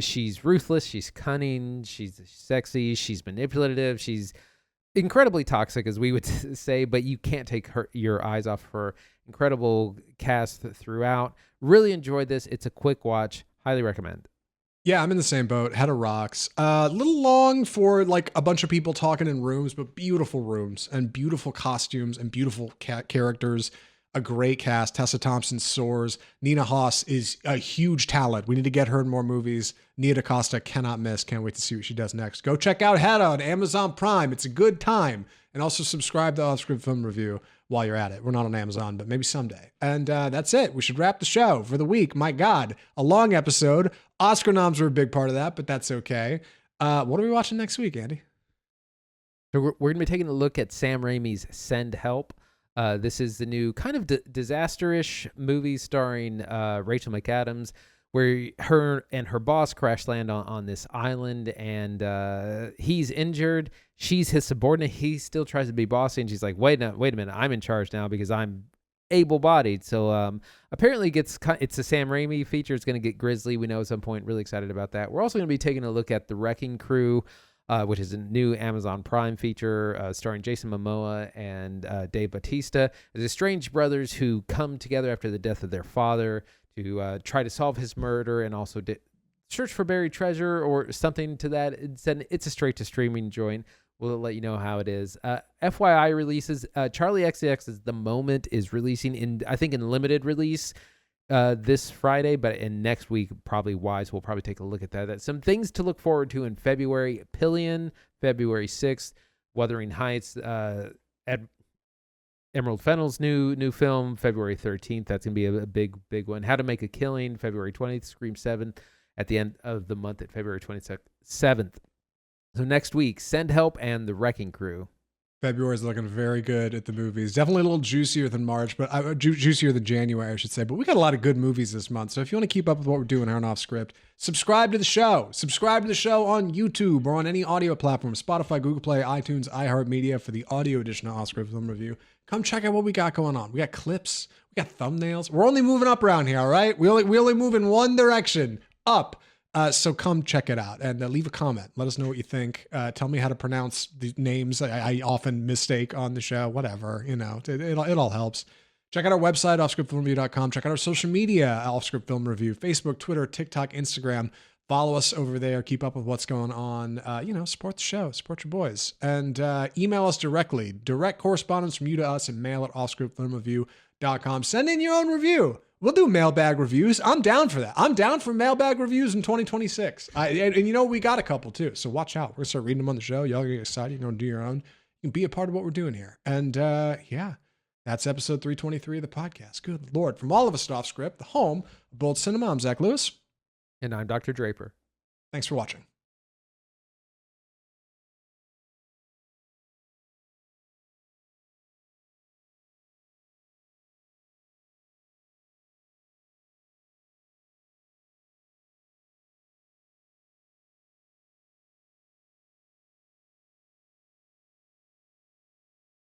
She's ruthless. She's cunning. She's sexy. She's manipulative. She's incredibly toxic, as we would say, but you can't take your eyes off her. Incredible cast throughout. Really enjoyed this. It's a quick watch. Highly recommend. Yeah, I'm in the same boat. Hedda rocks. A little long for like a bunch of people talking in rooms, but beautiful rooms and beautiful costumes and beautiful characters. A great cast. Tessa Thompson soars. Nina Hoss is a huge talent. We need to get her in more movies. Nia DaCosta cannot miss. Can't wait to see what she does next. Go check out Hedda on Amazon Prime. It's a good time. And also subscribe to Off-Script Film Review while you're at it. We're not on Amazon, but maybe someday. And that's it. We should wrap the show for the week. My God, a long episode. Oscar noms were a big part of that, but that's okay. What are we watching next week, Andy? So we're going to be taking a look at Sam Raimi's Send Help. This is the new kind of disaster-ish movie starring Rachel McAdams, where her and her boss crash land on this island, and he's injured. She's his subordinate. He still tries to be bossy, and she's like, wait a minute, I'm in charge now because I'm able-bodied. So apparently it's a Sam Raimi feature. It's going to get grisly. We know at some point. Really excited about that. We're also going to be taking a look at The Wrecking Crew, which is a new Amazon Prime feature starring Jason Momoa and Dave Bautista. There's estranged brothers who come together after the death of their father to try to solve his murder and also search for buried treasure or something to that. It's a straight-to-streaming joint. We'll let you know how it is. FYI releases, Charlie XCX's The Moment is releasing I think in limited release this Friday, but in next week, we'll probably take a look at that. Some things to look forward to in February. Pillion, February 6th. Wuthering Heights, Emerald Fennell's new film, February 13th. That's going to be a big one. How to Make a Killing, February 20th. Scream 7 at the end of the month at February 27th. So next week, Send Help and The Wrecking Crew. February is looking very good at the movies. Definitely a little juicier than March, but juicier than January, I should say. But we got a lot of good movies this month. So if you want to keep up with what we're doing here on Off Script, subscribe to the show. Subscribe to the show on YouTube or on any audio platform, Spotify, Google Play, iTunes, iHeartMedia for the audio edition of Off Script Film Review. Come check out what we got going on. We got clips. We got thumbnails. We're only moving up around here, all right? We only move in one direction, up. So come check it out and leave a comment. Let us know what you think. Tell me how to pronounce the names I often mistake on the show. Whatever, it all helps. Check out our website, offscriptfilmreview.com. Check out our social media, Offscript Film Review, Facebook, Twitter, TikTok, Instagram. Follow us over there. Keep up with what's going on. Support the show. Support your boys. And email us directly. Direct correspondence from you to us and mail at offscriptfilmreview.com. Send in your own review. We'll do mailbag reviews. I'm down for that. I'm down for mailbag reviews in 2026. And we got a couple too. So watch out. We're going to start reading them on the show. Y'all get excited. You're going to do your own. You can be a part of what we're doing here. And that's episode 323 of the podcast. Good Lord. From all of us at Off Script, the home of Bold Cinema, I'm Zach Lewis. And I'm Dr. Draper. Thanks for watching.